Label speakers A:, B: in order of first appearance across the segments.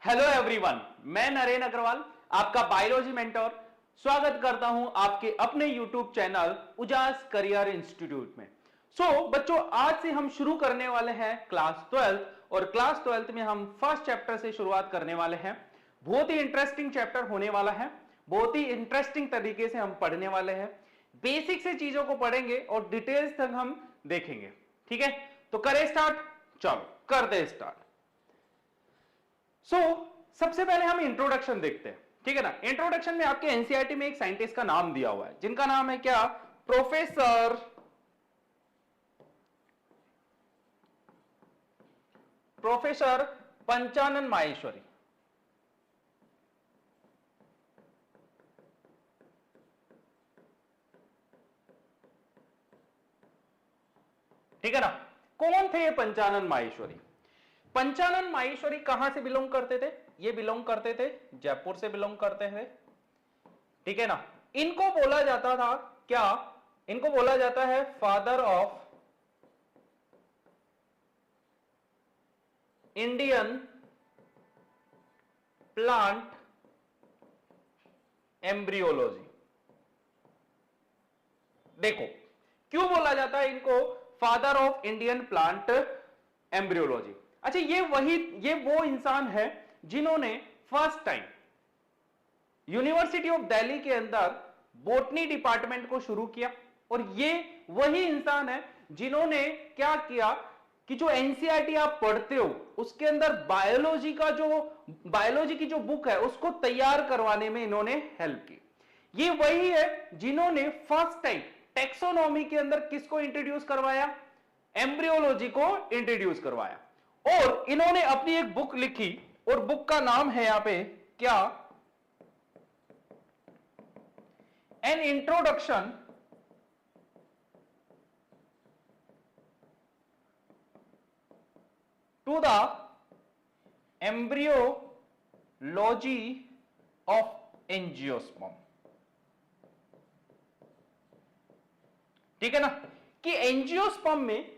A: Hello everyone, मैं नरेंद्र अग्रवाल, आपका biology mentor. स्वागत करता हूं आपके अपने यूट्यूब चैनल उजास करियर इंस्टीट्यूट में। बच्चों, आज से हम शुरू करने वाले हैं क्लास 12 और क्लास 12 में हम फर्स्ट चैप्टर से शुरुआत करने वाले हैं। बहुत ही इंटरेस्टिंग चैप्टर होने वाला है, बहुत ही इंटरेस्टिंग तरीके से हम पढ़ने वाले हैं। बेसिक से चीजों को पढ़ेंगे और डिटेल्स तक हम देखेंगे। ठीक है, तो करें स्टार्ट। चलो करते स्टार्ट। सबसे पहले हम इंट्रोडक्शन देखते हैं। ठीक है ना। इंट्रोडक्शन में आपके एनसीईआरटी में एक साइंटिस्ट का नाम दिया हुआ है, जिनका नाम है क्या? प्रोफेसर पंचानन माहेश्वरी। ठीक है ना। कौन थे ये पंचानन माहेश्वरी? पंचानन माहेश्वरी कहां से बिलोंग करते थे? ये बिलोंग करते थे, जयपुर से बिलोंग करते थे। ठीक है ना। इनको बोला जाता था क्या? इनको बोला जाता है father of Indian plant embryology. देखो, क्यों बोला जाता है इनको father of Indian plant embryology? अच्छा, ये वो इंसान है जिन्होंने first time university of Delhi के अंदर बोटनी डिपार्टमेंट को शुरू किया। और ये वही इंसान है जिन्होंने क्या किया कि जो एनसीईआरटी आप पढ़ते हो उसके अंदर बायोलॉजी की जो बुक है उसको तैयार करवाने में इन्होंने हेल्प की। ये वही है जिन्होंने फर्स्ट टाइम टेक्सोनॉमी के अंदर किसको इंट्रोड्यूस करवाया? एम्ब्रियोलॉजी को इंट्रोड्यूस करवाया। और इन्होंने अपनी एक बुक लिखी और बुक का नाम है यहां पे क्या? An introduction to the embryology of angiosperm. ठीक है ना, कि एंजियोस्पर्म में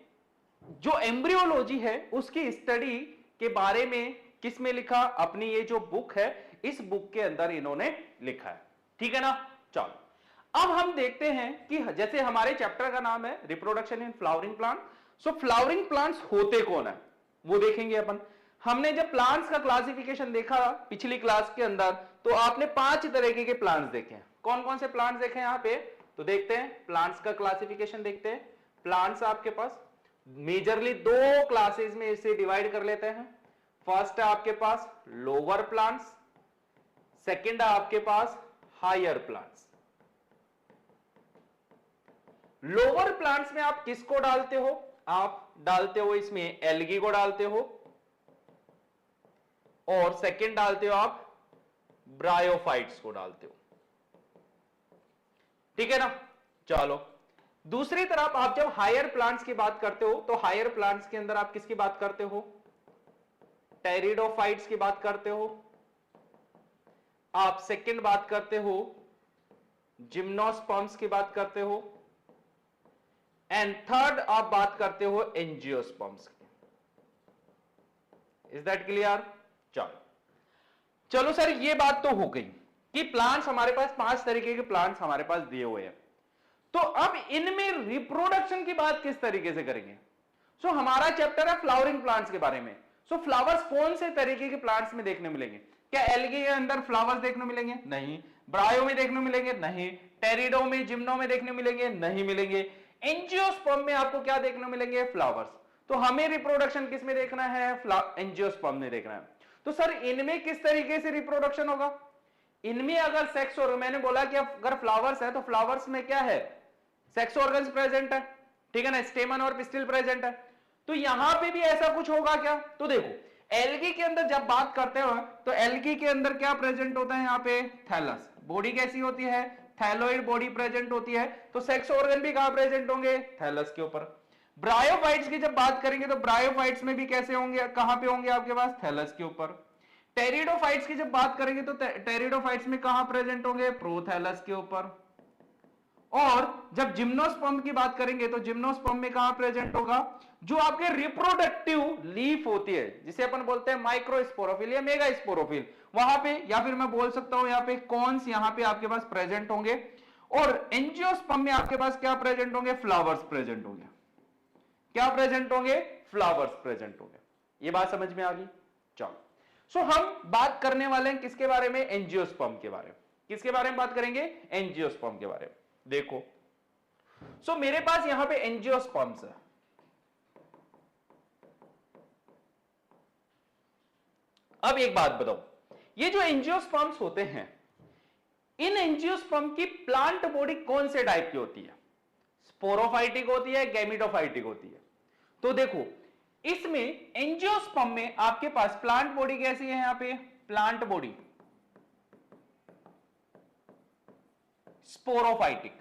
A: जो एम्ब्रियोलॉजी है उसकी स्टडी के बारे में किसमें लिखा? अपनी ये जो बुक है, इस बुक के अंदर इन्होंने लिखा है। ठीक है ना। चलो, अब हम देखते हैं कि जैसे हमारे चैप्टर का नाम है reproduction in flowering plant. Flowering plants होते कौन है वो देखेंगे अपन। हमने जब प्लांट्स का क्लासिफिकेशन देखा पिछली क्लास के अंदर, तो आपने 5 तरीके के प्लांट्स देखे हैं। कौन कौन से प्लांट्स देखे यहां पे? तो देखते हैं, प्लांट्स का क्लासिफिकेशन देखते हैं। प्लांट्स आपके पास मेजरली 2 क्लासेस में इसे डिवाइड कर लेते हैं। फर्स्ट है आपके पास लोअर प्लांट्स, सेकंड है आपके पास हायर प्लांट्स। लोअर प्लांट्स में आप किसको डालते हो? आप डालते हो इसमें एल्गी को डालते हो, और सेकंड डालते हो आप ब्रायोफाइट्स को डालते हो। ठीक है ना। चलो, दूसरी तरफ आप जब हायर प्लांट्स की बात करते हो तो हायर प्लांट्स के अंदर आप किसकी बात करते हो? टेरिडोफाइट्स की बात करते हो। आप सेकंड बात करते हो जिम्नोस्पर्म्स की बात करते हो, एंड थर्ड आप बात करते हो एंजियोस्पर्म्स की। Is that clear? चलो चलो सर, ये बात तो हो गई कि प्लांट्स हमारे पास 5 तरीके के प्लांट्स हमारे पास दिए हुए हैं। तो अब इनमें रिप्रोडक्शन की बात किस तरीके से करेंगे? हमारा चैप्टर है फ्लावरिंग प्लांट्स के बारे में। फ्लावर्स कौन से तरीके के प्लांट्स में देखने मिलेंगे? क्या एल्गी के अंदर फ्लावर्स देखने मिलेंगे? नहीं। ब्रायो में देखने मिलेंगे? नहीं। टेरिडो में, जिम्नो में देखने मिलेंगे? नहीं मिलेंगे। एंजियोस्पर्म में आपको क्या देखने मिलेंगे? फ्लावर्स। तो हमें रिप्रोडक्शन किस में देखना है? एंजियोस्पर्म में देखना है। तो सर, इनमें किस तरीके से रिप्रोडक्शन होगा? इनमें अगर सेक्स, और मैंने बोला कि अगर फ्लावर्स है तो फ्लावर्स में क्या है? सेक्स ऑर्गन्स प्रेजेंट है। ठीक है ना, स्टेमन और पिस्टिल प्रेजेंट है। तो यहां पे भी ऐसा कुछ होगा क्या? तो देखो, एल्गी के अंदर जब बात करते हो तो एल्गी के अंदर क्या प्रेजेंट होता है? यहां पे थैलस। बॉडी कैसी होती है? थैलोइड बॉडी प्रेजेंट होती है। तो सेक्स ऑर्गन भी कहां प्रेजेंट होंगे? थैलस के ऊपर। ब्रायोफाइट्स की जब बात करेंगे तो ब्रायोफाइट्स में भी कैसे होंगे? कहां पे होंगे आपके पास? थैलस के ऊपर। टेरिडोफाइट्स की जब बात करेंगे तो टेरिडोफाइट्स में कहां प्रेजेंट होंगे? प्रोथैलस के ऊपर। और जब जिम्नोस्पर्म की बात करेंगे तो जिम्नोस्पर्म में कहां प्रेजेंट होगा, जो आपके रिप्रोडक्टिव लीफ होती है जिसे अपन बोलते हैं माइक्रोस्पोरोफिल या मेगा स्पोरोफिल, वहां पे, या फिर मैं बोल सकता हूं यहां पे कॉन्स यहां पे आपके पास प्रेजेंट होंगे। और एंजियोस्पर्म में आपके पास क्या प्रेजेंट होंगे, फ्लावर्स प्रेजेंट होंगे। क्या प्रेजेंट होंगे, फ्लावर्स प्रेजेंट होंगे। ये बात समझ में आ गई। चलो, सो हम बात करने वाले हैं किसके बारे में, एंजियोस्पर्म के बारे में। किसके बारे में बात करेंगे, एंजियोस्पर्म के बारे में। देखो, सो मेरे पास यहां पे एंजियोस्पर्म्स है। अब एक बात बताओ, ये जो एंजियोस्पर्म्स होते हैं, इन एंजियोस्पर्म की प्लांट बॉडी कौन से टाइप की होती है, स्पोरोफाइटिक होती है, गैमिटोफाइटिक होती है। तो देखो, इसमें एंजियोस्पर्म में आपके पास प्लांट बॉडी कैसी है, यहां पे प्लांट बॉडी स्पोरोफाइटिक,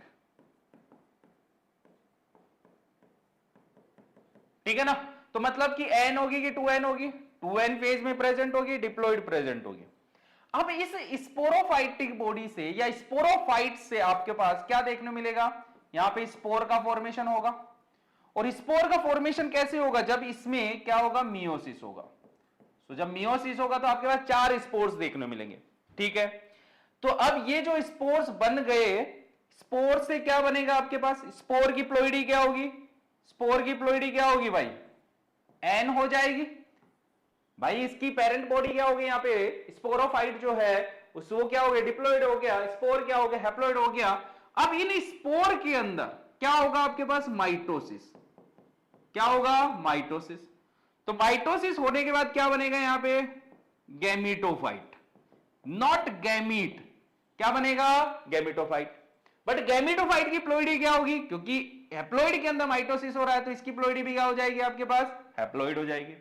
A: ठीक है ना। तो मतलब कि एन होगी कि 2n होगी, 2n फेज में प्रेजेंट होगी, डिप्लॉइड प्रेजेंट होगी। अब इस स्पोरोफाइटिक बॉडी से या स्पोरोफाइट से आपके पास क्या देखने मिलेगा, यहां पे स्पोर का फॉर्मेशन होगा। और स्पोर का फॉर्मेशन कैसे होगा, जब इसमें क्या होगा, मियोसिस होगा। तो जब मियोसिस होगा तो आपके पास 4 स्पोर्स देखने मिलेंगे, ठीक है। तो अब ये जो स्पोर्स बन गए, स्पोर से क्या बनेगा आपके पास, स्पोर की प्लोइडी क्या होगी, स्पोर की प्लोइडी क्या होगी भाई, एन हो जाएगी भाई। इसकी पेरेंट बॉडी क्या होगी, यहां पे स्पोरोफाइट जो है उस वो क्या हो गया, डिप्लॉइड हो गया, स्पोर क्या हो गया, हैप्लॉइड हो गया। अब इन स्पोर के अंदर क्या होगा आपके पास, माइटोसिस। क्या होगा, माइटोसिस। तो माइटोसिस होने के बाद क्या बनेगा यहां पे, गैमीटोफाइट, नॉट गैमीट। क्या बनेगा, गैमीटोफाइट। बट गैमीटोफाइट की प्लोइडी क्या होगी, क्योंकि हैप्लॉइड के अंदर माइटोसिस हो रहा है तो इसकी प्लोइडी भी क्या हो जाएगी आपके पास, हैप्लॉइड हो जाएगी।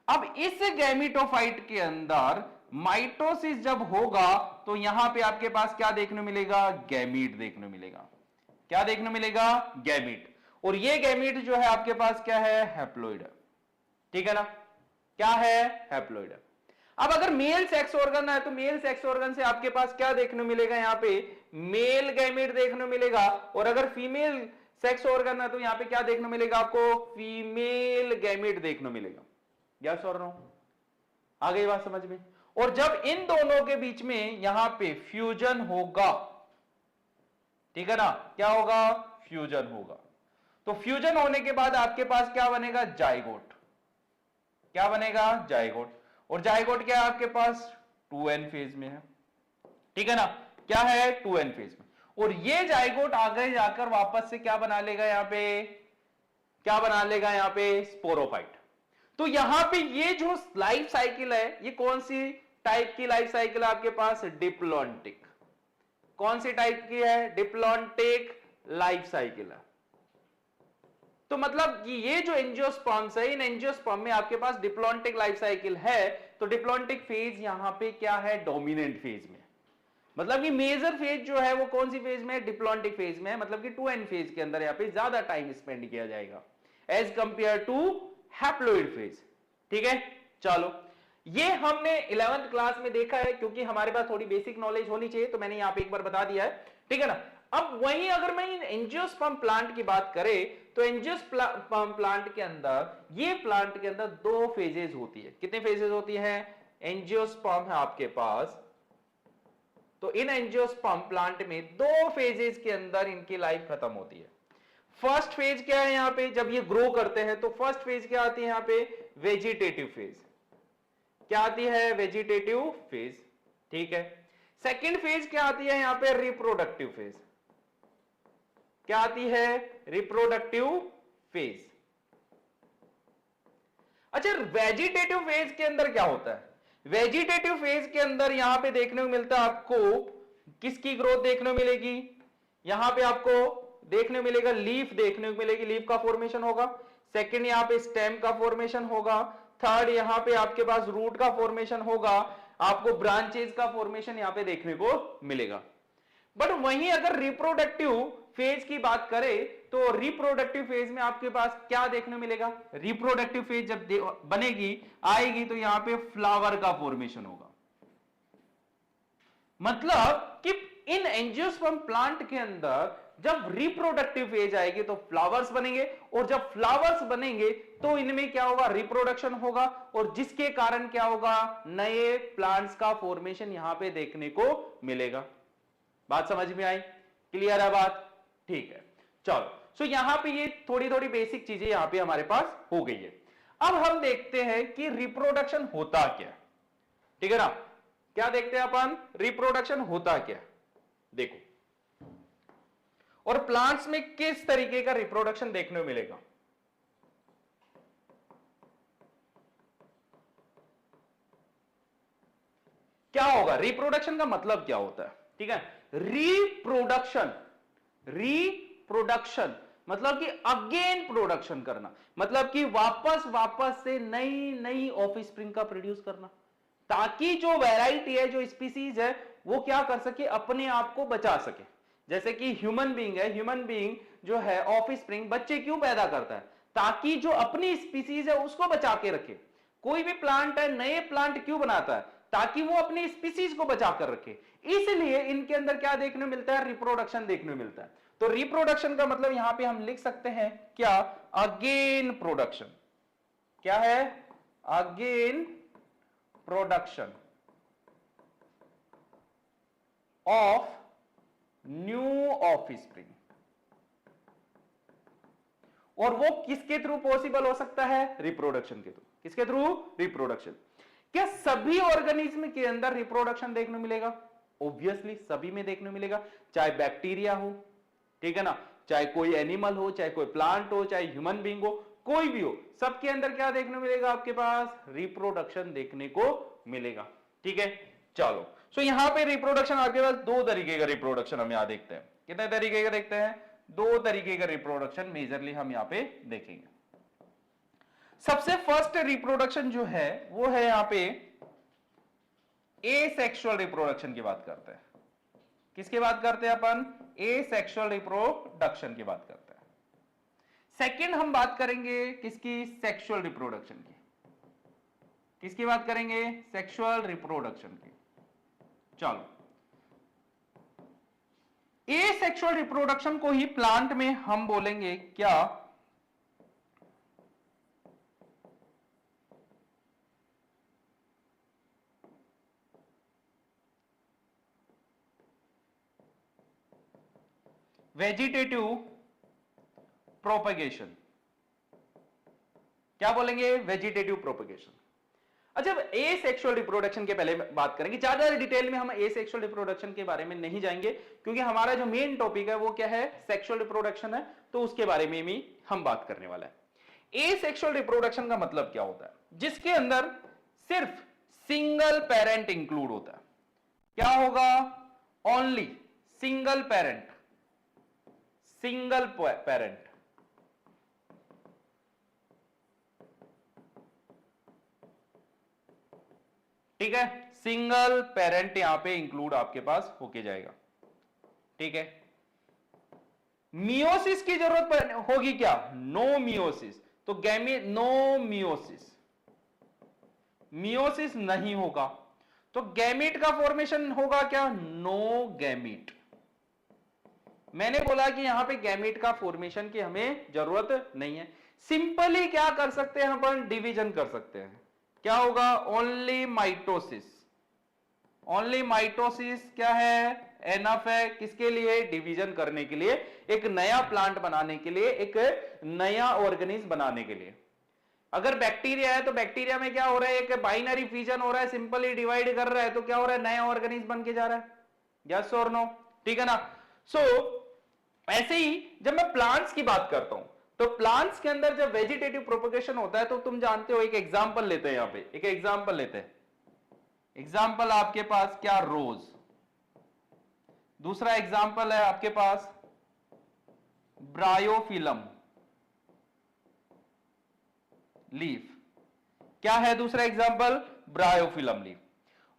A: अब इस गैमीटोफाइट के अंदर माइटोसिस जब होगा तो यहां पे आपके पास क्या देखने मिलेगा, गैमीट देखने मिलेगा। क्या देखने मिलेगा, गैमीट। और ये गैमीट जो है आपके पास क्या है, हैप्लॉइड है, ठीक है ना। क्या है, हैप्लॉइड है। अब अगर मेल सेक्स ऑर्गन है तो मेल सेक्स ऑर्गन से आपके पास क्या देखने मिलेगा, यहां पे मेल गैमीट देखने मिलेगा। और अगर फीमेल सेक्स ऑर्गन है तो यहां पे क्या देखने मिलेगा आपको, फीमेल गैमीट देखने मिलेगा। यस और नो, आ गई बात समझ में। और जब इन दोनों के बीच में यहां पे फ्यूजन होगा, ठीक है ना, क्या होगा, फ्यूजन होगा। तो फ्यूजन होने के बाद आपके पास क्या बनेगा, जाइगोट। क्या बनेगा, जाइगोट। और जाइगोट क्या है आपके पास, 2n फेज में है, ठीक है ना। क्या है, 2n फेज में। और ये जाइगोट आगे जाकर वापस से क्या बना लेगा, यहां पे क्या बना लेगा, यहां पे स्पोरोफाइट। तो यहां पे ये जो लाइफ साइकिल है, ये कौन सी टाइप की लाइफ साइकिल है आपके पास, डिप्लॉन्टिक। कौन सी टाइप की है, डिप्लॉन्टिक लाइफ साइकिल है। तो मतलब कि ये जो एंजियोस्पर्म्स है, इन एंजियोस्पर्म में आपके पास डिप्लॉन्टिक लाइफ साइकिल है। तो डिप्लॉन्टिक फेज यहां पे क्या है, डोमिनेंट फेज में। मतलब कि मेजर फेज जो है वो कौन सी फेज में है, डिप्लॉन्टिक फेज में है। मतलब कि 2n फेज के अंदर यहां पे ज्यादा टाइम स्पेंड किया जाएगा as compare to haploid phase, ठीक है। चलो, ये हमने 11th क्लास में देखा है, क्योंकि हमारे पास थोड़ी बेसिक नॉलेज होनी चाहिए तो मैंने यहां पे एक बार बता दिया है, ठीक है ना। अब वहीं अगर मैं एंजियोस्पर्म प्लांट की बात करें तो एंजियोस्पर्म प्लांट के अंदर, ये प्लांट के अंदर 2 फेजेस होती है। कितने फेजेस होती है, एंजियोस्पर्म है आपके पास, तो इन एंजियोस्पर्म प्लांट में 2 फेजेस के अंदर इनकी लाइफ खत्म होती है। फर्स्ट फेज क्या है, यहां पे जब ये ग्रो करते हैं तो फर्स्ट फेज क्या आती है यहां पे, वेजिटेटिव फेज। क्या आती है, वेजिटेटिव फेज, ठीक है। सेकेंड फेज क्या आती है यहां पे, रिप्रोडक्टिव फेज। क्या आती है, रिप्रोडक्टिव फेज। अच्छा, वेजिटेटिव फेज के अंदर क्या होता है, वेजिटेटिव फेज के अंदर यहां पे देखने को मिलता है आपको किसकी ग्रोथ देखने को मिलेगी, यहां पे आपको देखने को मिलेगा लीफ देखने को मिलेगी, लीफ का फॉर्मेशन होगा। सेकंड यहां पे स्टेम का फॉर्मेशन होगा। थर्ड यहां पे आपके पास रूट का फॉर्मेशन होगा। आपको ब्रांचेस का फॉर्मेशन यहां पे देखने को मिलेगा। बट वहीं अगर रिप्रोडक्टिव फेज की बात करें तो रिप्रोडक्टिव फेज में आपके पास क्या देखने मिलेगा, रिप्रोडक्टिव फेज जब बनेगी आएगी तो यहां पे फ्लावर का फॉर्मेशन होगा। मतलब कि इन एंजियोस्पर्म प्लांट के अंदर जब रिप्रोडक्टिव फेज आएगी तो फ्लावर्स बनेंगे, और जब फ्लावर्स बनेंगे तो इनमें क्या होगा, रिप्रोडक्शन होगा, और जिसके कारण क्या होगा, नए प्लांट्स का फॉर्मेशन यहां पे देखने को मिलेगा। बात समझ में आई? क्लियर है बात? ठीक है, चलो। सो यहां पे ये थोड़ी थोड़ी बेसिक चीजें यहां पे हमारे पास हो गई है। अब हम देखते हैं कि रिप्रोडक्शन होता क्या, ठीक है ना? क्या देखते हैं अपन, रिप्रोडक्शन होता क्या। देखो, और प्लांट्स में किस तरीके का रिप्रोडक्शन देखने को मिलेगा। क्या होगा, रिप्रोडक्शन का मतलब क्या होता है, ठीक है? रिप्रोडक्शन, रिप्रोडक्शन मतलब कि अगेन प्रोडक्शन करना, मतलब कि वापस से नई नई ऑफस्प्रिंग का प्रोड्यूस करना, ताकि जो वैरायटी है, जो स्पीसीज है, वो क्या कर सके, अपने आप को बचा सके। जैसे कि ह्यूमन बीइंग है, ह्यूमन बीइंग जो है ऑफस्प्रिंग, बच्चे क्यों पैदा करता है, ताकि जो अपनी स्पीसीज है उसको बचा के रखे। कोई भी प्लांट है, नए प्लांट क्यों बनाता है, ताकि वो अपनी स्पीसीज को बचा कर रखे। इसलिए इनके अंदर क्या देखने को मिलता है, रिप्रोडक्शन देखने को मिलता है। तो रिप्रोडक्शन का मतलब यहां पे हम लिख सकते हैं क्या, अगेन प्रोडक्शन। क्या है, again production of new offspring. और वो किसके थ्रू पॉसिबल हो सकता है, रिप्रोडक्शन के थ्रू। किसके थ्रू, रिप्रोडक्शन। क्या सभी ऑर्गेनिज्म के अंदर रिप्रोडक्शन देखने को मिलेगा? ऑब्वियसली सभी में देखने को मिलेगा, चाहे बैक्टीरिया हो, ठीक है ना, चाहे कोई एनिमल हो, चाहे कोई प्लांट हो, चाहे ह्यूमन बीइंग हो, कोई भी हो, सबके अंदर क्या देखने को मिलेगा, आपके पास रिप्रोडक्शन देखने को मिलेगा। ठीक है, चलो। सो यहां पे रिप्रोडक्शन आपके पास दो तरीके का रिप्रोडक्शन हम यहां देखते हैं। कितने तरीके का देखते हैं, दो तरीके का रिप्रोडक्शन मेजरली हम यहां पे देखेंगे। सबसे फर्स्ट रिप्रोडक्शन जो है वो है यहां पे एसेक्सुअल रिप्रोडक्शन की बात करते हैं। किसकी बात करते हैं अपन, एसेक्सुअल रिप्रोडक्शन की बात करते हैं। सेकंड हम बात करेंगे किसकी, सेक्सुअल रिप्रोडक्शन की। किसकी बात करेंगे, सेक्सुअल रिप्रोडक्शन की। चलो, एसेक्सुअल रिप्रोडक्शन को ही प्लांट में हम बोलेंगे क्या, वेजिटेटिव प्रोपगेशन। क्या बोलेंगे, वेजिटेटिव प्रोपगेशन। अच्छा, एसेक्सुअल रिप्रोडक्शन के पहले बात करेंगे, ज्यादा डिटेल में हम एसेक्सुअल रिप्रोडक्शन के बारे में नहीं जाएंगे, क्योंकि हमारा जो मेन टॉपिक है वो क्या है, सेक्सुअल रिप्रोडक्शन है, तो उसके बारे में भी हम बात करने वाला है। एसेक्सुअल रिप्रोडक्शन का मतलब क्या होता है, जिसके अंदर सिर्फ सिंगल पेरेंट इंक्लूड होता है। क्या होगा, only single parent, single parent. ठीक है, सिंगल पेरेंट यहां पे इंक्लूड आपके पास होके जाएगा। ठीक है, मियोसिस की जरूरत होगी क्या, नो मियोसिस, तो गैमेट, नो मियोसिस, मियोसिस नहीं होगा, तो गैमेट का फॉर्मेशन होगा क्या, नो गैमेट। मैंने बोला कि यहां पे गैमेट का फॉर्मेशन की हमें जरूरत नहीं है। सिंपली क्या कर सकते हैं अपन, डिवीजन कर सकते हैं। क्या होगा, ओनली माइटोसिस। ओनली माइटोसिस क्या है, एनफ है, किसके लिए, डिवीजन करने के लिए, एक नया प्लांट बनाने के लिए, एक नया ऑर्गेनिज्म बनाने के लिए। अगर बैक्टीरिया है तो बैक्टीरिया में क्या हो रहा है, एक बाइनरी फ्यूजन हो रहा है, सिंपली डिवाइड कर रहा है, तो क्या हो रहा है, नया ऑर्गेनिज्म बन के जा रहा है। यस और नो, ठीक है ना। सो ऐसे ही जब मैं प्लांट्स की बात करता हूं, तो प्लांट्स के अंदर जब वेजिटेटिव प्रोपगेशन होता है, तो तुम जानते हो, एक एग्जांपल लेते हैं, यहां पे एक एग्जांपल लेते हैं। एग्जांपल आपके पास क्या, रोज। दूसरा एग्जांपल है आपके पास ब्रायोफिलम लीफ। क्या है दूसरा एग्जांपल, ब्रायोफिलम लीफ।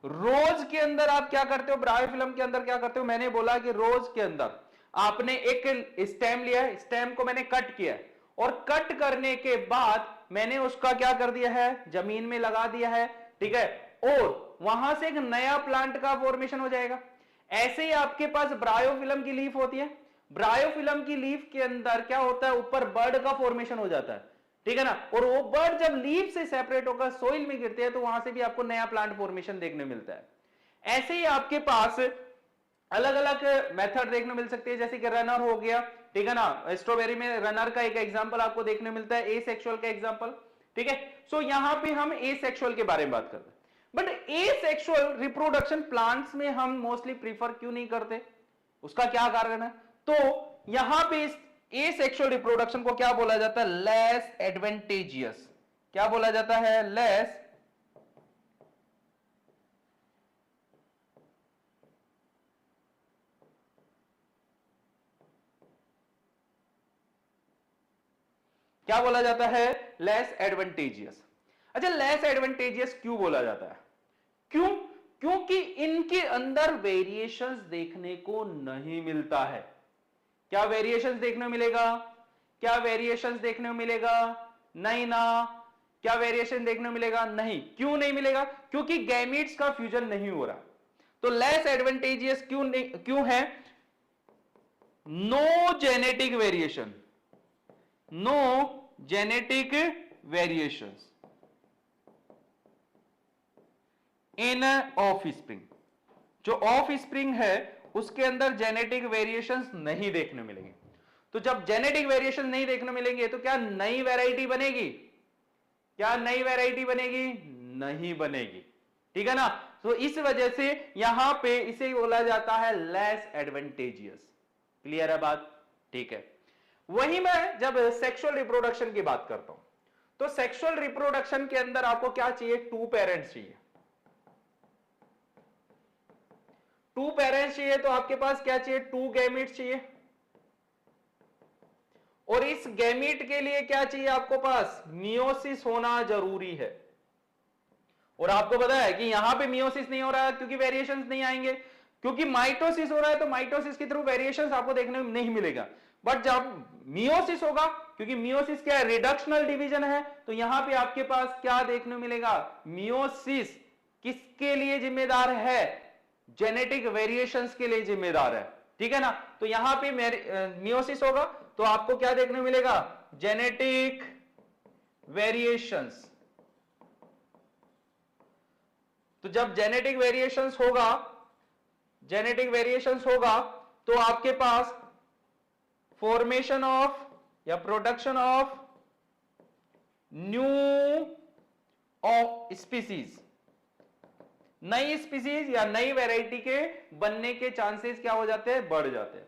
A: रोज के अंदर आप क्या करते हो, ब्रायोफिलम के अंदर क्या करते हो, मैंने बोला कि रोज के अंदर आपने एक स्टेम लिया है, स्टेम को मैंने कट किया है, और कट करने के बाद मैंने उसका क्या कर दिया है, जमीन में लगा दिया है। ठीक है, और वहां से एक नया प्लांट का फॉर्मेशन हो जाएगा। ऐसे ही आपके पास ब्रायोफिलम की लीफ होती है, ब्रायोफिलम की लीफ के अंदर क्या होता है, ऊपर बर्ड का फॉर्मेशन हो जाता है, ठीक है ना, और वो बर्ड जब लीफ से सेपरेट होकर सोइल में गिरते हैं तो वहां से भी आपको नया प्लांट फॉर्मेशन देखने मिलता है। ऐसे ही आपके पास अलग अलग मेथड देखने मिल सकती है, जैसे कि रनर हो गया, ठीक है ना, स्ट्रॉबेरी में रनर का एक एग्जांपल आपको देखने मिलता है, ए सेक्सुअल का एग्जांपल, ठीक है। सो यहां पे हम ए सेक्सुअल के बारे में बात करते हैं, but A sexual reproduction plants में हम मोस्टली प्रीफर क्यों नहीं करते, उसका क्या कारण है? तो यहां पे ए सेक्सुअल रिप्रोडक्शन को क्या बोला जाता है, लेस एडवांटेजियस। क्या बोला जाता है? लेस क्या बोला जाता है? Less advantageous. अच्छा, लेस एडवांटेजियस क्यों बोला जाता है? क्यों? क्योंकि इनके अंदर वेरिएशंस देखने को नहीं मिलता है। क्या वेरिएशंस देखने को मिलेगा? क्या वेरिएशंस देखने को मिलेगा? नहीं ना। क्या वेरिएशन देखने को मिलेगा? नहीं। क्यों नहीं मिलेगा? क्योंकि गैमीट्स का फ्यूजन नहीं हो रहा। तो लेस एडवांटेजियस क्यों है? No genetic variation, no genetic variations in offspring. जो ऑफ स्प्रिंग है उसके अंदर जेनेटिक वेरिएशंस नहीं देखने मिलेंगे। तो जब जेनेटिक वेरिएशन नहीं देखने मिलेंगे तो क्या नई वैरायटी बनेगी? क्या नई वैरायटी बनेगी? नहीं बनेगी, ठीक है ना। तो इस वजह से यहां पे इसे बोला जाता है लेस एडवांटेजियस। क्लियर है बात? ठीक है। वहीं मैं जब सेक्सुअल रिप्रोडक्शन की बात करता हूं तो सेक्सुअल रिप्रोडक्शन के अंदर आपको क्या चाहिए? टू पेरेंट्स चाहिए। टू पेरेंट्स चाहिए तो आपके पास क्या चाहिए? टू गैमीट्स चाहिए। और इस गैमीट के लिए क्या चाहिए आपको पास? मियोसिस होना जरूरी है। और आपको पता है कि यहां पे मियोसिस नहीं हो रहा है क्योंकि वेरिएशंस नहीं आएंगे, क्योंकि माइटोसिस हो रहा है तो माइटोसिस के थ्रू वेरिएशंस आपको देखने में नहीं मिलेगा। बट जब मियोसिस होगा, क्योंकि मियोसिस क्या है? रिडक्शनल डिवीजन है, तो यहां पे आपके पास क्या देखने मिलेगा? मियोसिस किसके लिए जिम्मेदार है? जेनेटिक वेरिएशंस के लिए जिम्मेदार है, ठीक है ना। तो यहां पे मियोसिस होगा तो आपको क्या देखने मिलेगा? Genetic variations. तो जब जेनेटिक वेरिएशंस होगा, जेनेटिक वेरिएशंस होगा तो आपके पास फॉर्मेशन ऑफ या production of new of species, नई स्पीसीज या नई वैरायटी के बनने के चांसेस क्या हो जाते हैं? बढ़ जाते हैं।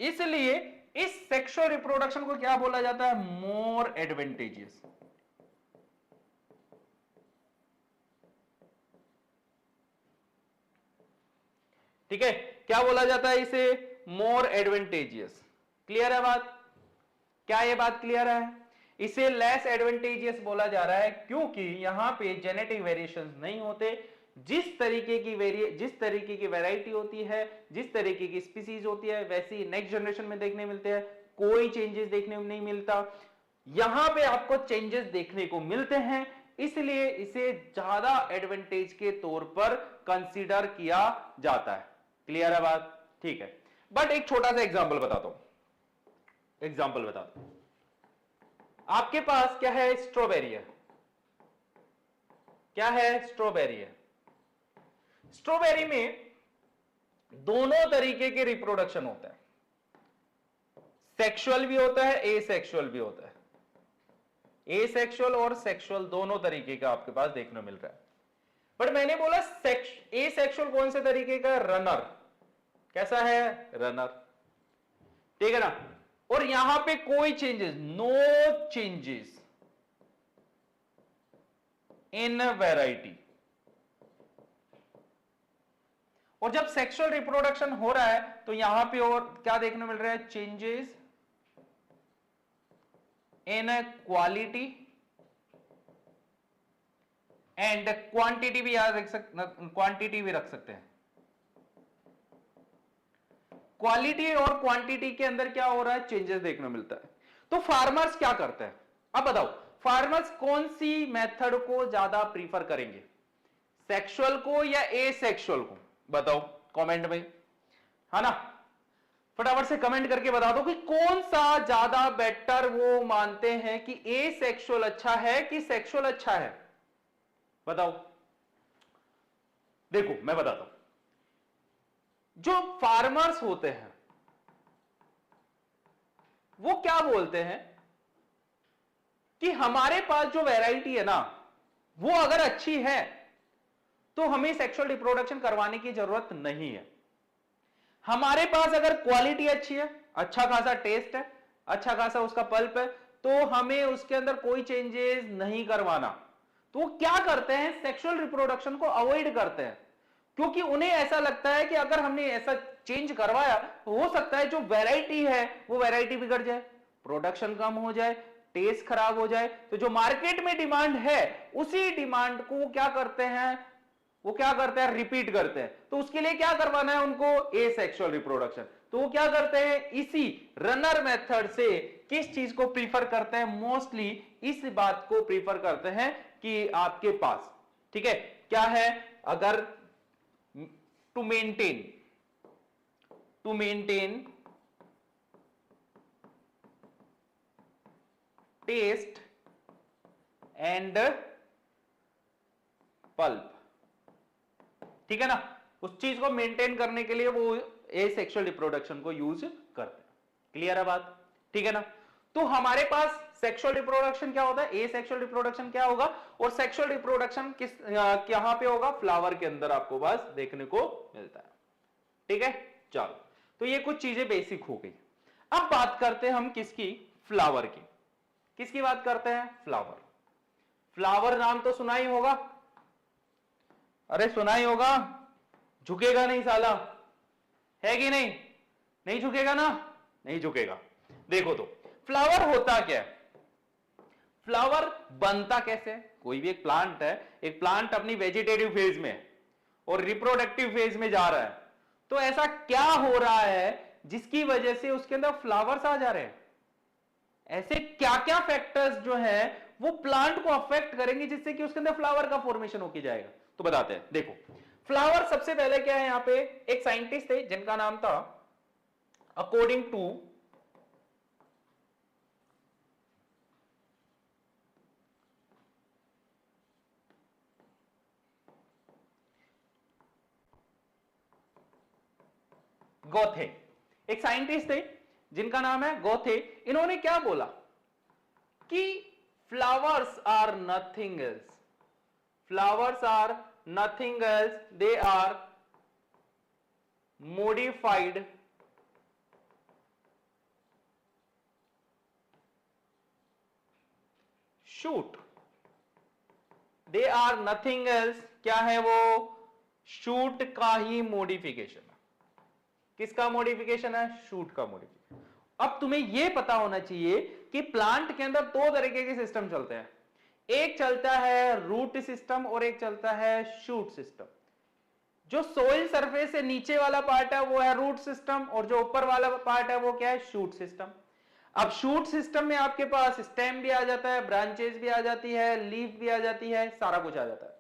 A: इसलिए इस सेक्सुअल रिप्रोडक्शन को क्या बोला जाता है? मोर एडवांटेजियस। ठीक है, क्या बोला जाता है इसे? मोर एडवांटेजियस। क्लियर है बात? क्या ये बात क्लियर है? इसे लेस एडवांटेजियस बोला जा रहा है क्योंकि यहां पे जेनेटिक वेरिएशंस नहीं होते। जिस तरीके की वैरायटी होती है, जिस तरीके की स्पीसीज होती है, वैसी नेक्स्ट जनरेशन में देखने मिलते हैं। कोई चेंजेस देखने को नहीं मिलता। यहां पे आपको चेंजेस देखने को मिलते हैं, इसलिए इसे ज्यादा एडवांटेज के तौर पर कंसीडर किया जाता है। क्लियर है बात? ठीक है। बट एक छोटा सा एग्जांपल बताता हूं, एग्जांपल बताता हूं। आपके पास क्या है? स्ट्रॉबेरी है। क्या है? स्ट्रॉबेरी है। स्ट्रॉबेरी में दोनों तरीके के रिप्रोडक्शन होता है, सेक्सुअल भी होता है, एसेक्सुअल भी होता है। एसेक्सुअल और सेक्सुअल दोनों तरीके का आपके पास देखने मिल रहा है। बट मैंने बोला एसेक्सुअल कौन से तरीके का? रनर। कैसा है? रनर, ठीक है ना। और यहां पे कोई changes, no changes in variety. और जब सेक्सुअल रिप्रोडक्शन हो रहा है तो यहां पे और क्या देखने मिल रहा है? Changes in quality and quantity भी याद रख सकते, क्वांटिटी भी रख सकते हैं। क्वालिटी और क्वांटिटी के अंदर क्या हो रहा है? चेंजेस देखने मिलता है। तो फार्मर्स क्या करते हैं? अब बताओ, फार्मर्स कौन सी मेथड को ज्यादा प्रीफर करेंगे? सेक्सुअल को या एसेक्सुअल को? बताओ कमेंट में, है ना। फटाफट से कमेंट करके बता दो कि कौन सा ज्यादा बेटर वो मानते हैं कि ए सेक्सुअल अच्छा है कि सेक्सुअल अच्छा है, बताओ। देखो मैं बताता हूं, जो फार्मर्स होते हैं वो क्या बोलते हैं कि हमारे पास जो वैरायटी है ना वो अगर अच्छी है तो हमें सेक्सुअल रिप्रोडक्शन करवाने की जरूरत नहीं है। हमारे पास अगर क्वालिटी अच्छी है, अच्छा खासा टेस्ट है, अच्छा खासा उसका पल्प है, तो हमें उसके अंदर कोई चेंजेस नहीं करवाना। तो वो क्या करते हैं, सेक्सुअल रिप्रोडक्शन को अवॉइड करते हैं, क्योंकि उन्हें ऐसा लगता है कि अगर हमने ऐसा चेंज करवाया तो हो सकता है जो वैरायटी है वो वैरायटी बिगड़ जाए, प्रोडक्शन कम हो जाए, टेस्ट खराब हो जाए। तो जो मार्केट में डिमांड है उसी डिमांड को क्या करते हैं, वो क्या करते हैं, रिपीट करते हैं। तो उसके लिए क्या करवाना है उनको, ए सेक्सुअल रिप्रोडक्शन। तो वो क्या करते हैं, इसी रनर मेथड से किस चीज को प्रीफर करते हैं, मोस्टली इस बात को प्रीफर करते हैं कि आपके पास, ठीक है, क्या है, अगर to maintain taste and pulp, ठीक है ना, उस चीज को मेंटेन करने के लिए वो ए सेक्सुअल रिप्रोडक्शन को यूज करते हैं। क्लियर है बात, ठीक है ना। तो हमारे पास सेक्सुअल रिप्रोडक्शन क्या होता है, ए सेक्सुअल रिप्रोडक्शन क्या होगा, और सेक्सुअल रिप्रोडक्शन किस कहां पे होगा, फ्लावर के अंदर आपको बस देखने को मिलता है, ठीक है। चलो, तो ये कुछ चीजें बेसिक हो गई। अब बात करते हैं हम किसकी, फ्लावर की। किसकी बात करते हैं, फ्लावर। फ्लावर नाम तो सुना ही होगा, अरे सुना ही होगा, झुकेगा नहीं साला, है कि नहीं, नहीं झुकेगा ना, नहीं झुकेगा। देखो तो फ्लावर होता क्या है, फ्लावर बनता कैसे है, कोई भी एक प्लांट है, एक प्लांट अपनी वेजिटेटिव फेज में और रिप्रोडक्टिव फेज में जा रहा है, तो ऐसा क्या हो रहा है जिसकी वजह से उसके अंदर फ्लावर्स आ जा रहे हैं, ऐसे क्या क्या फैक्टर्स जो है वो प्लांट को अफेक्ट करेंगे जिससे कि उसके अंदर फ्लावर का फॉर्मेशन होके जाएगा। तो बताते हैं, देखो फ्लावर सबसे पहले क्या है, यहां पे एक साइंटिस्ट थे जिनका नाम था, अकॉर्डिंग टू गोथे, एक साइंटिस्ट थे जिनका नाम है गोथे। इन्होंने क्या बोला कि flowers are nothing else, flowers are nothing else, they are modified shoot, they are nothing else, क्या है वो, शूट का ही मॉडिफिकेशन है। किसका मॉडिफिकेशन है, शूट का मॉडिफिकेशन। अब तुम्हें यह पता होना चाहिए कि प्लांट के अंदर दो तरीके के सिस्टम चलते हैं, एक चलता है रूट सिस्टम और एक चलता है शूट सिस्टम। जो सोइल सरफेस से नीचे वाला पार्ट है वो है रूट सिस्टम, और जो ऊपर वाला पार्ट है वो क्या है, शूट सिस्टम। अब शूट सिस्टम में आपके पास स्टेम भी आ जाता है, ब्रांचेस भी आ जाती है, लीफ भी आ जाती है, सारा कुछ आ जाता है।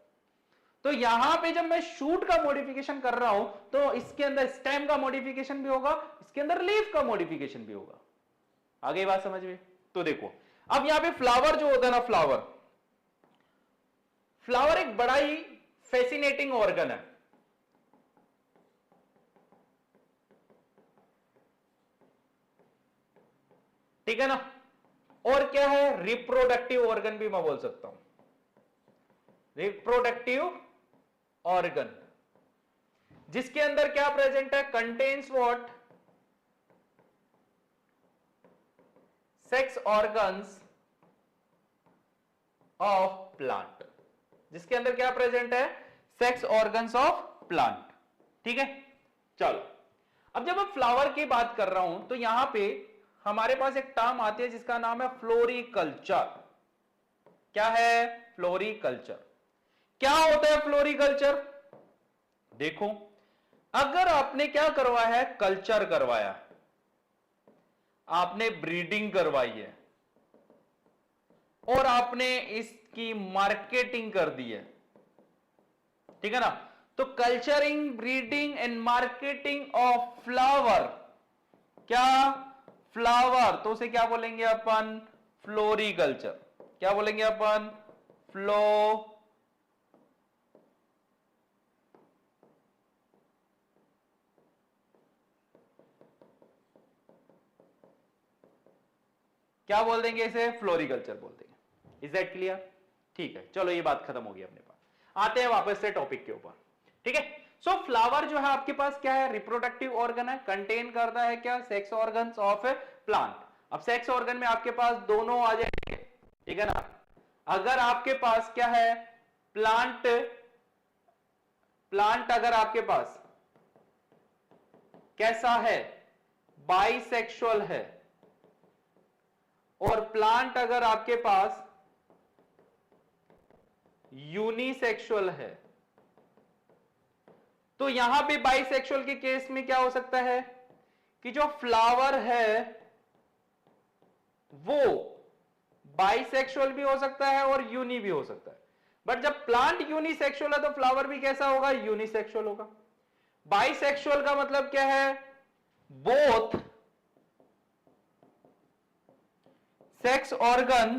A: तो यहां पे जब मैं शूट का मॉडिफिकेशन कर रहा हूं तो इसके अंदर स्टेम का मॉडिफिकेशन भी होगा, इसके अंदर लीफ का मॉडिफिकेशन भी होगा। आगे बात समझ में। तो देखो अब यहां पे फ्लावर जो होता है ना, फ्लावर फ्लावर एक बड़ा ही फैसिनेटिंग ऑर्गन है। ठीक है ना, और क्या है, रिप्रोडक्टिव ऑर्गन भी मैं बोल सकता हूं, रिप्रोडक्टिव ऑर्गन, जिसके अंदर क्या प्रेजेंट है, contains what, sex organs of plant, जिसके अंदर क्या प्रेजेंट है, सेक्स ऑर्गन्स ऑफ प्लांट। ठीक है, चलो अब जब मैं फ्लावर की बात कर रहा हूं तो यहां पे हमारे पास एक टर्म आती है जिसका नाम है फ्लोरिकल्चर। क्या है, फ्लोरिकल्चर। क्या होता है फ्लोरिकल्चर, देखो अगर आपने क्या करवाया है, कल्चर करवाया, आपने ब्रीडिंग करवाई है और आपने इसकी मार्केटिंग कर दी है, ठीक है ना, तो culturing, breeding and marketing of flower क्या? फ्लावर, तो उसे क्या बोलेंगे अपन? फ्लोरिकल्चर। क्या बोलेंगे अपन? क्या बोल देंगे इसे? फ्लोरिकल्चर बोल देंगे। Is that clear? ठीक है, चलो ये बात खत्म हो गई अपने पास। आते हैं वापस से टॉपिक के ऊपर। ठीक है, सो फ्लावर जो है आपके पास क्या है? रिप्रोडक्टिव ऑर्गन है, कंटेन करता है क्या? Sex organs of A plant. अब सेक्स ऑर्गन में आपके पास दोनों आ जाएंगे, ठीक है ना? अगर आपके पास क्या है? प्लांट अगर आपके पास कैसा है? बाइसेक्सुअल है, और प्लांट अगर आपके पास यूनिसेक्सुअल है, तो यहां पे बाइसेक्सुअल के केस में क्या हो सकता है कि जो फ्लावर है वो बाइसेक्सुअल भी हो सकता है और यूनि भी हो सकता है। बट जब प्लांट यूनिसेक्सुअल है तो फ्लावर भी कैसा होगा? यूनिसेक्सुअल होगा। बाइसेक्सुअल का मतलब क्या है? Both sex organ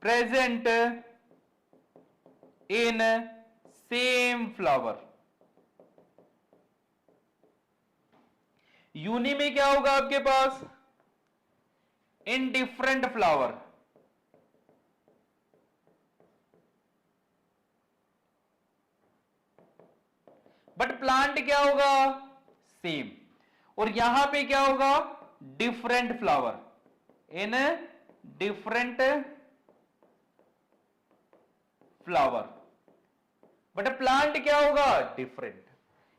A: present in same flower. Uni में क्या होगा आपके पास? In different flower. But plant क्या होगा? सेम। और यहां पे क्या होगा? Different flower in different flower. But plant क्या होगा? डिफरेंट।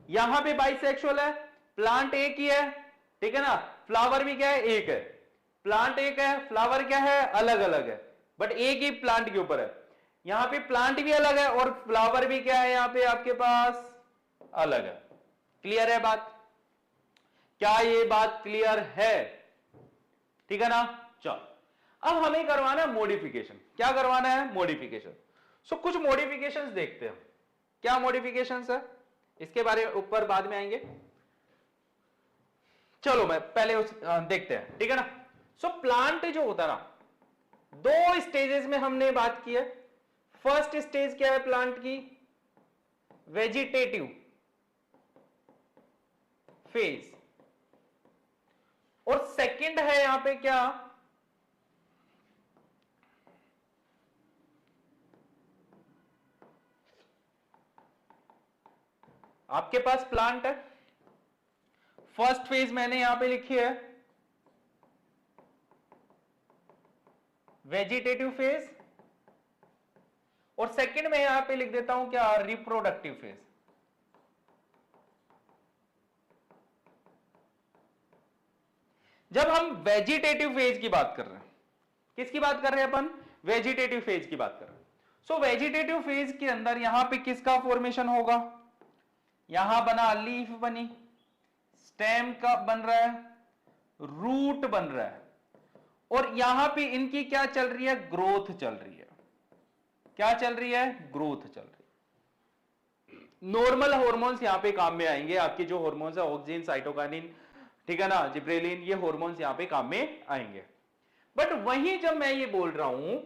A: यहां पे बाइसेक्सुअल है, प्लांट एक ही है, ठीक है ना? फ्लावर भी क्या है? एक है। प्लांट एक है, फ्लावर क्या है? अलग अलग है, बट एक ही प्लांट के ऊपर है। यहां पे प्लांट भी अलग है और फ्लावर भी क्या है? यहां पे आपके पास अलग है। क्लियर है बात? क्या ये बात क्लियर है? ठीक है ना? चलो, अब हमें करवाना है मॉडिफिकेशन। क्या करवाना है? मॉडिफिकेशन। सो कुछ मॉडिफिकेशंस देखते हैं। क्या मॉडिफिकेशंस है इसके बारे में ऊपर बाद में आएंगे। चलो मैं पहले देखते हैं, ठीक है ना? सो प्लांट जो होता है ना, दो स्टेजेस में हमने बात की है। फर्स्ट स्टेज क्या है प्लांट की? Vegetative phase. और सेकंड है यहां पे क्या? आपके पास प्लांट है, फर्स्ट फेज मैंने यहां पे लिखी है वेजिटेटिव फेज, और सेकंड में यहां पे लिख देता हूं क्या? Reproductive phase. जब हम वेजिटेटिव फेज की बात कर रहे हैं, किसकी बात कर रहे हैं अपन? वेजिटेटिव फेज की बात कर रहे हैं। सो वेजिटेटिव फेज के अंदर यहां पे किसका फॉर्मेशन होगा? यहां बना लीफ बनी, स्टेम का बन रहा है, रूट बन रहा है, और यहां पे इनकी क्या चल रही है? ग्रोथ चल रही है। क्या चल रही है? ग्रोथ चल रही है। नॉर्मल हार्मोन्स यहां पे काम में आएंगे, आपके जो हार्मोन्स है ऑक्सिन, साइटोकाइनिन, ठीक है ना, जिब्रेलिन, ये हार्मोन्स यहां पे काम में आएंगे। बट वहीं जब मैं ये बोल रहा हूं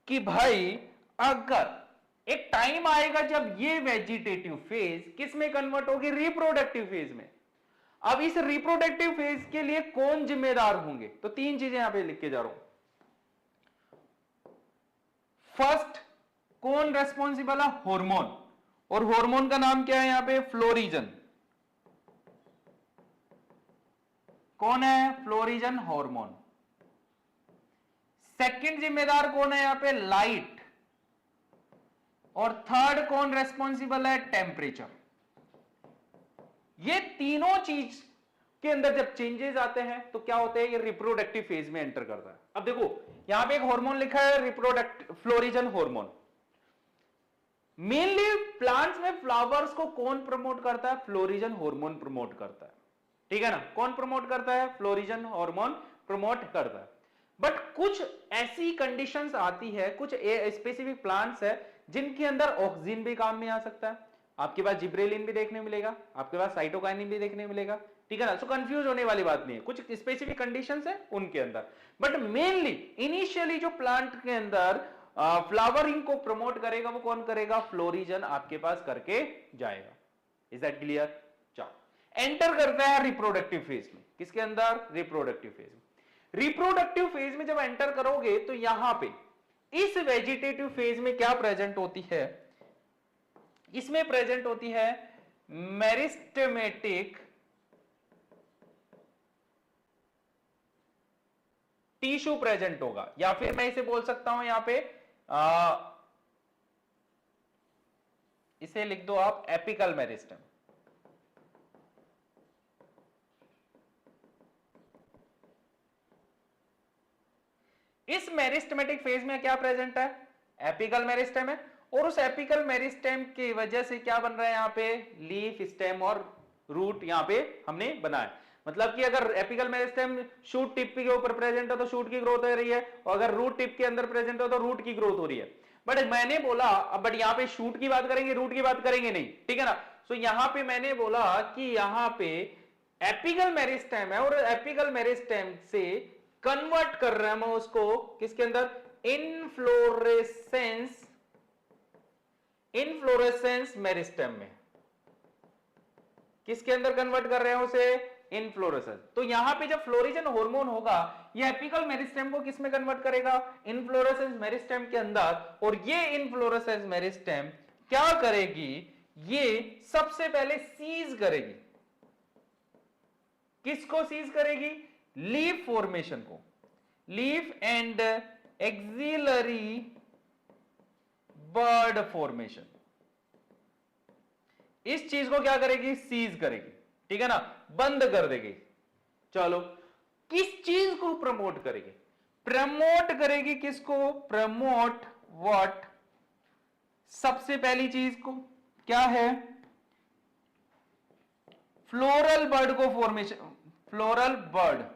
A: कि भाई अगर एक टाइम आएगा जब ये वेजिटेटिव फेज किस में कन्वर्ट होगी? रिप्रोडक्टिव फेज में। अब इस रिप्रोडक्टिव फेज के लिए कौन जिम्मेदार होंगे? तो तीन चीजें यहां पे लिख के जा रहा हूं। फर्स्ट, कौन रेस्पॉन्सिबल है? हार्मोन। और हार्मोन का नाम क्या है यहां पे? फ्लोरिजन। कौन है? Florigen hormone. सेकंड जिम्मेदार कौन है यहां पे? लाइट। और थर्ड कौन रेस्पॉन्सिबल है? टेम्परेचर। ये तीनों चीज के अंदर जब चेंजेस आते हैं तो क्या होते हैं? ये रिप्रोडक्टिव फेज में एंटर करता है। अब देखो यहां पे एक हार्मोन लिखा है reproductive florigen hormone. Mainly plants में फ्लावर्स को कौन प्रमोट करता है? फ्लोरिजन हार्मोन प्रमोट करता है, ठीक है ना? कौन प्रमोट करता है? फ्लोरिजन हार्मोन प्रमोट करता है। बट कुछ ऐसी कंडीशंस आती है, कुछ स्पेसिफिक प्लांट्स है जिनके अंदर ऑक्सीजन भी काम में आ सकता है। आपके पास जिब्रेलिन भी देखने मिलेगा, आपके पास साइटोकाइनिन भी देखने मिलेगा, ठीक है ना। सो कंफ्यूज होने वाली बात नहीं है, कुछ स्पेसिफिक कंडीशंस है उनके अंदर, बट मेनली इनिशियली जो प्लांट के अंदर फ्लावरिंग को प्रमोट करेगा वो कौन करेगा, फ्लोरिजन आपके पास करके जाएगा। Is that clear? चलो एंटर करता है रिप्रोडक्टिव फेज में। किसके अंदर? रिप्रोडक्टिव फेज में। रिप्रोडक्टिव फेज में जब एंटर करोगे तो यहां पे इस वेजिटेटिव फेज में क्या प्रेजेंट होती है, इसमें प्रेजेंट होती है मेरिस्टेमेटिक टिश्यू प्रेजेंट होगा, या फिर मैं इसे बोल सकता हूं यहां पे इसे लिख दो आप एपिकल मेरिस्टेम। इस मेरिस्टेमेटिक फेज में क्या प्रेजेंट है, एपिकल मेरिस्टेम है, और उस एपिकल मेरिस्टेम की वजह से क्या बन रहा है यहां पे, लीफ, स्टेम और रूट यहां पे हमने बनाया। मतलब कि अगर एपिकल मेरिस्टेम शूट टिप के ऊपर प्रेजेंट है तो शूट की ग्रोथ हो रही है, और अगर रूट टिप के अंदर प्रेजेंट हो तो रूट की ग्रोथ हो रही है। बट मैंने बोला अब, बट यहां पे शूट की बात करेंगे, रूट की बात करेंगे नहीं, ठीक है ना। सो यहां पे मैंने बोला कि यहां पे एपिकल मेरिस्टेम है, और एपिकल मेरिस्टेम से कन्वर्ट कर रहे हैं हम उसको किसके अंदर, इनफ्लोरेसेंस, इनफ्लोरेसेंस मेरिस्टेम में। किसके अंदर कन्वर्ट कर रहे हैं उसे, इनफ्लोरेसेंस। तो यहां पे जब फ्लोरिजन हार्मोन होगा ये एपिकल मेरिस्टेम को किस में कन्वर्ट करेगा, इनफ्लोरेसेंस मेरिस्टेम के अंदर। और ये इनफ्लोरेसेंस मेरिस्टेम क्या करेगी, ये सबसे पहले सीज करेगी। किसको सीज करेगी, लीफ फॉर्मेशन को, leaf and axillary bud formation. इस चीज को क्या करेगी, सीज करेगी, ठीक है ना, बंद कर देगी। चलो किस चीज को प्रमोट करेगी, प्रमोट करेगी किसको, प्रमोट व्हाट, सबसे पहली चीज को क्या है, फ्लोरल बर्ड को formation, floral bird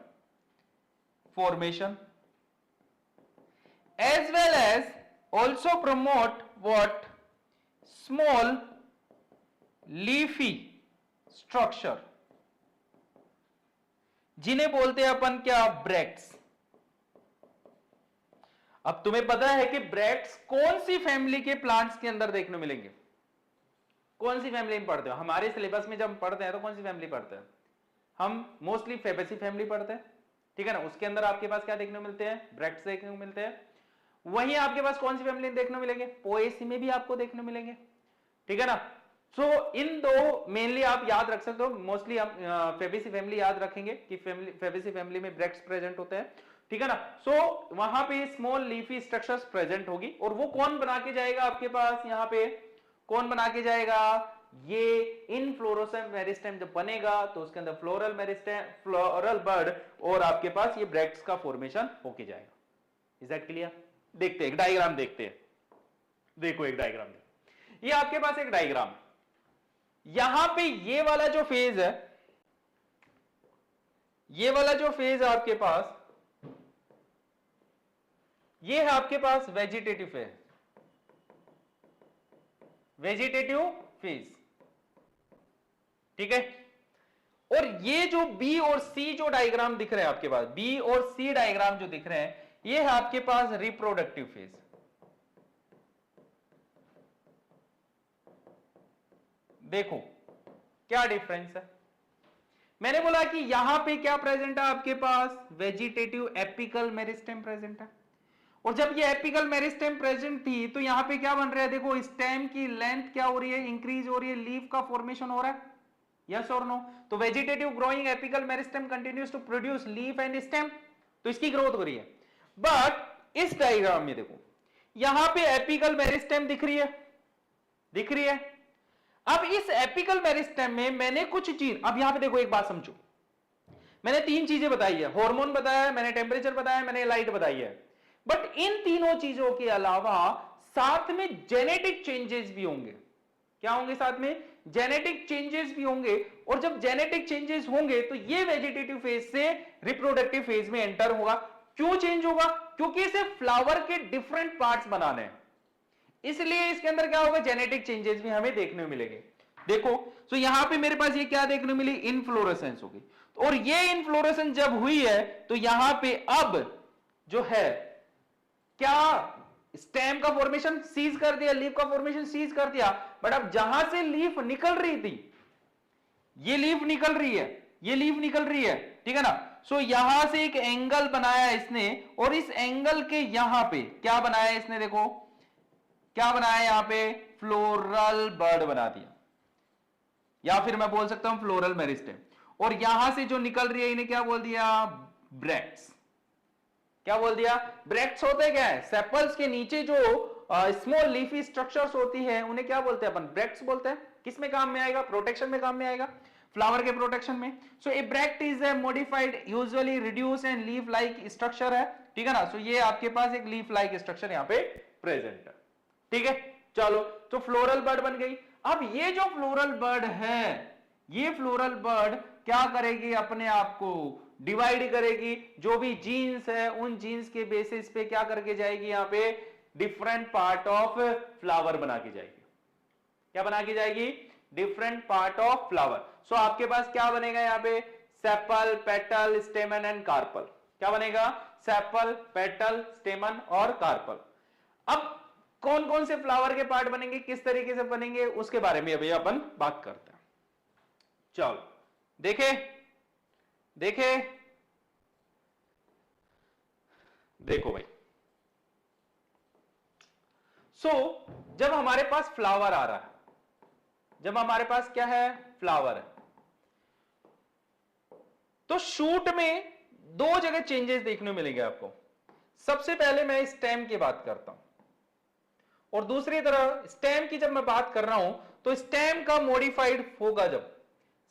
A: formation, as well as also promote what, small leafy structure, जिन्हें बोलते हैं अपन क्या, ब्रैक्ट्स। अब तुम्हें पता है कि ब्रैक्ट्स कौन सी फैमिली के प्लांट्स के अंदर देखने मिलेंगे, कौन सी फैमिली में पढ़ते हो, हमारे सिलेबस में जब पढ़ते हैं तो कौन सी फैमिली पढ़ते हैं हम, मोस्टली फेबेसी फैमिली पढ़ते हैं, ठीक है ना। उसके अंदर आपके पास क्या देखने को मिलते हैं, ब्रैक्ट्स देखने को मिलते हैं। वहीं आपके पास कौन सी फैमिली देखने को मिलेंगे, पोएसी में भी आपको देखने को मिलेंगे, ठीक है ना। सो इन दो मेनली आप याद रख सकते हो, मोस्टली आप फेबेसी फैमिली याद रखेंगे कि फेबेसी फैमिली में ब्रैक्ट्स प्रेजेंट होते हैं, ठीक है ना। सो वहां पे स्मॉल लीफी स्ट्रक्चर्स प्रेजेंट होगी, और वो कौन बना के जाएगा आपके पास, यहां पे कौन बना के जाएगा, ये इनफ्लोरेसेंस मेरिस्टेम जब बनेगा तो उसके अंदर फ्लोरल मेरिस्टेम, फ्लोरल बर्ड, और आपके पास ये ब्रैक्ट्स का फॉर्मेशन होके जाएगा। Is that clear? देखते हैं एक डायग्राम, देखते हैं, देखो एक डायग्राम, ये आपके पास एक डायग्राम, यहां पे ये वाला जो फेज है, ये वाला जो फेज है आपके पास, ये है आपके पास वेजिटेटिव फेज, वेजिटेटिव फेज, ठीक है। और ये जो बी और सी जो डायग्राम दिख रहे हैं आपके पास, बी और सी डायग्राम जो दिख रहे हैं, ये है आपके पास रिप्रोडक्टिव फेज। देखो क्या डिफरेंस है, मैंने बोला कि यहां पे क्या प्रेजेंट है आपके पास, वेजिटेटिव एपिकल मेरिस्टेम प्रेजेंट है, और जब ये एपिकल मेरिस्टेम प्रेजेंट थी तो यहां पे क्या बन रहा है, देखो स्टेम की लेंथ क्या हो रही है, इंक्रीज हो रही है, लीफ का फॉर्मेशन हो रहा है, यस और नो। तो vegetative growing apical meristem continues to produce leaf and stem, तो इसकी ग्रोथ हो रही है। बट इस डायग्राम में देखो यहां पे एपिकल मेरिस्टेम दिख रही है, दिख रही है। अब इस एपिकल मेरिस्टेम में मैंने कुछ चीज, अब यहां पे देखो एक बात समझो, मैंने तीन चीजें बताई है, हार्मोन बताया है, मैंने टेम्परेचर बताया है, मैंने लाइट बताई है, बट इन तीनों चीजों के अलावा साथ में जेनेटिक चेंजेस भी होंगे। क्या होंगे साथ में, जेनेटिक चेंजेस भी होंगे, और जब जेनेटिक चेंजेस होंगे तो ये वेजिटेटिव फेज से रिप्रोडक्टिव फेज में एंटर होगा। क्यों चेंज होगा, क्योंकि इसे फ्लावर के डिफरेंट पार्ट्स बनाने हैं, इसलिए इसके अंदर क्या होगा, जेनेटिक चेंजेस भी हमें देखने को मिलेंगे। देखो, तो यहां पे मेरे पास ये क्या देखने मिली, इनफ्लोरेसेंस होगी। और ये इनफ्लोरेसेंस जब हुई है तो यहां पे अब जो है क्या, स्टेम का फॉर्मेशन सीज कर दिया, लीफ का फॉर्मेशन सीज कर दिया। बट अब जहां से लीफ निकल रही थी, ये लीफ निकल रही है, ये लीफ निकल रही है, ठीक है ना। सो यहां से एक एंगल बनाया इसने, और इस एंगल के यहां पे क्या बनाया इसने, देखो क्या बनाया यहां पे, फ्लोरल बर्ड बना दिया, या फिर मैं बोल सकता हूं फ्लोरल मेरिस्टेम। और यहां से जो निकल रही है इन्हें क्या बोल दिया, ब्रैक्ट्स। क्या बोल दिया, ब्रैक्ट्स होते क्या है, सेपल्स के नीचे जो स्मॉल लीफी स्ट्रक्चर्स होती है उन्हें क्या बोलते हैं अपन, ब्रैक्ट्स बोलते हैं। किस में काम में आएगा, प्रोटेक्शन में काम में आएगा, फ्लावर के प्रोटेक्शन में। So a bract is a modified usually reduce and leaf like structure है, ठीक है ना। सो ये आपके पास एक लीफ लाइक स्ट्रक्चर यहां पे प्रेजेंट है, ठीक है। चलो, तो फ्लोरल बर्ड बन गई। अब ये जो फ्लोरल बर्ड है, ये फ्लोरल बर्ड क्या करेगी, अपने आप को डिवाइड करेगी, जो भी जीन्स है उन जीन्स के बेसिस पे क्या करके जाएगी, यहां पे डिफरेंट पार्ट ऑफ फ्लावर बना के जाएगी। क्या बना के जाएगी, different part of flower. So आपके पास क्या बनेगा यहां पे, sepal, petal, stamen and carpel. क्या बनेगा, सेपल, पेटल, स्टेमन और कार्पल। अब कौन कौन से फ्लावर के पार्ट बनेंगे, किस तरीके से बनेंगे, उसके बारे में अभी अपन बात करते हैं। चलो देखे देखे, देखो भाई। सो जब हमारे पास फ्लावर आ रहा है, जब हमारे पास क्या है, फ्लावर है, तो शूट में दो जगह चेंजेस देखने मिलेंगे आपको। सबसे पहले मैं स्टेम की बात करता हूं, और दूसरी तरह स्टेम की जब मैं बात कर रहा हूं तो स्टेम का मॉडिफाइड होगा, जब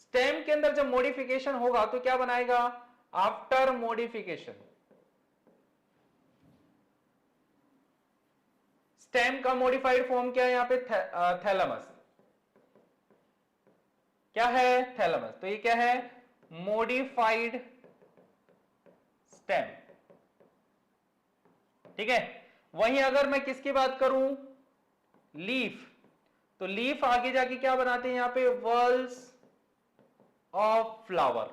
A: स्टेम के अंदर जब मॉडिफिकेशन होगा तो क्या बनाएगा, आफ्टर मॉडिफिकेशन। स्टेम का मॉडिफाइड फॉर्म क्या है यहां पे, थैलेमस। क्या है, थैलेमस। तो ये क्या है, मॉडिफाइड स्टेम, ठीक है। वहीं अगर मैं किसकी बात करूं, लीफ, तो लीफ आगे जाके क्या बनाते हैं यहां पे, वर्ल्स ऑफ फ्लावर।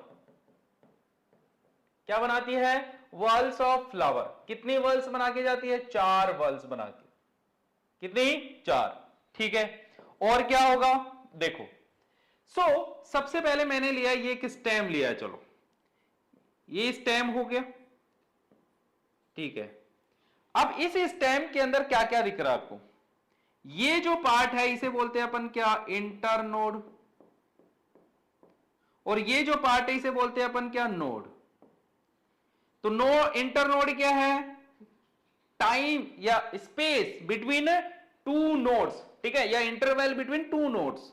A: क्या बनाती है, वर्ल्स ऑफ फ्लावर। कितनी वर्ल्स बना के जाती है, 4 वर्ल्स बना के। कितनी, 4, ठीक है। और क्या होगा, देखो। सबसे पहले मैंने लिया ये एक स्टेम लिया है, चलो ये स्टेम हो गया, ठीक है। अब इस स्टेम के अंदर क्या क्या दिख रहा है आपको, ये जो पार्ट है इसे बोलते हैं अपन क्या, इंटरनोड। और ये जो पार्ट है इसे बोलते हैं अपन क्या, नोड। तो इंटरनोड क्या है, टाइम या स्पेस बिटवीन 2 नोड्स, ठीक है, या इंटरवल बिटवीन 2 नोड्स।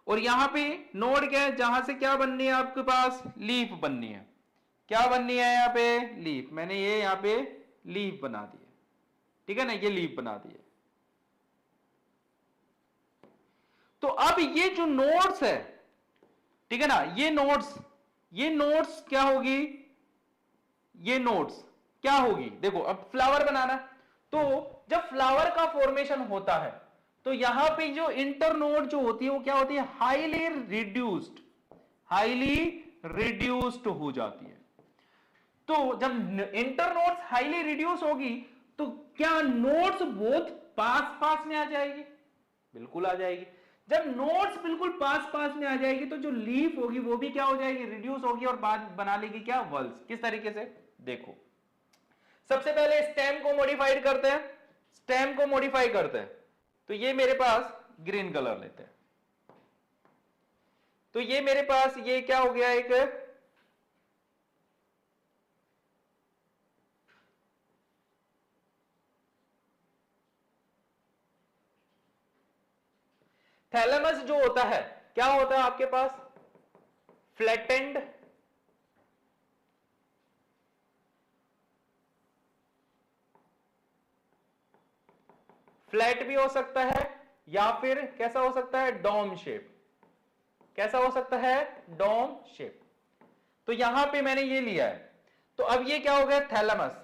A: और यहां पे नोड क्या है, जहां से क्या बननी है आपके पास, लीफ बननी है। क्या बननी है यहां पे, लीफ। मैंने ये यहां पे लीफ बना दी है, ठीक है ना, ये लीफ बना दी है। तो अब ये जो नोड्स है, ठीक है ना, ये नोड्स क्या होगी, ये नोड्स क्या होगी, देखो अब फ्लावर बनाना, तो जब फ्लावर का फॉर्मेशन होता है तो यहां पे जो इंटरनोड जो होती है वो क्या होती है, हाईली रिड्यूस्ड हो जाती है। तो जब इंटरनोड्स हाईली रिड्यूस होगी तो क्या नोड्स बहुत पास पास में आ जाएगी, बिल्कुल आ जाएगी। जब नोड्स बिल्कुल पास पास में आ जाएगी तो जो लीफ होगी वो भी क्या हो जाएगी, रिड्यूस होगी, और बाद बना लेगी क्या, वर्ल्स। किस तरीके से, देखो सबसे पहले स्टेम को मॉडिफाइड करते हैं, स्टेम को मॉडिफाई करते हैं। तो ये मेरे पास ग्रीन कलर लेते हैं, तो ये मेरे पास ये क्या हो गया, एक थैलेमस जो होता है, क्या होता है आपके पास, फ्लैटेंड फ्लैट भी हो सकता है, या फिर कैसा हो सकता है, डोम शेप। कैसा हो सकता है, डोम शेप। तो यहां पे मैंने ये लिया है, तो अब ये क्या हो गया, थैलेमस।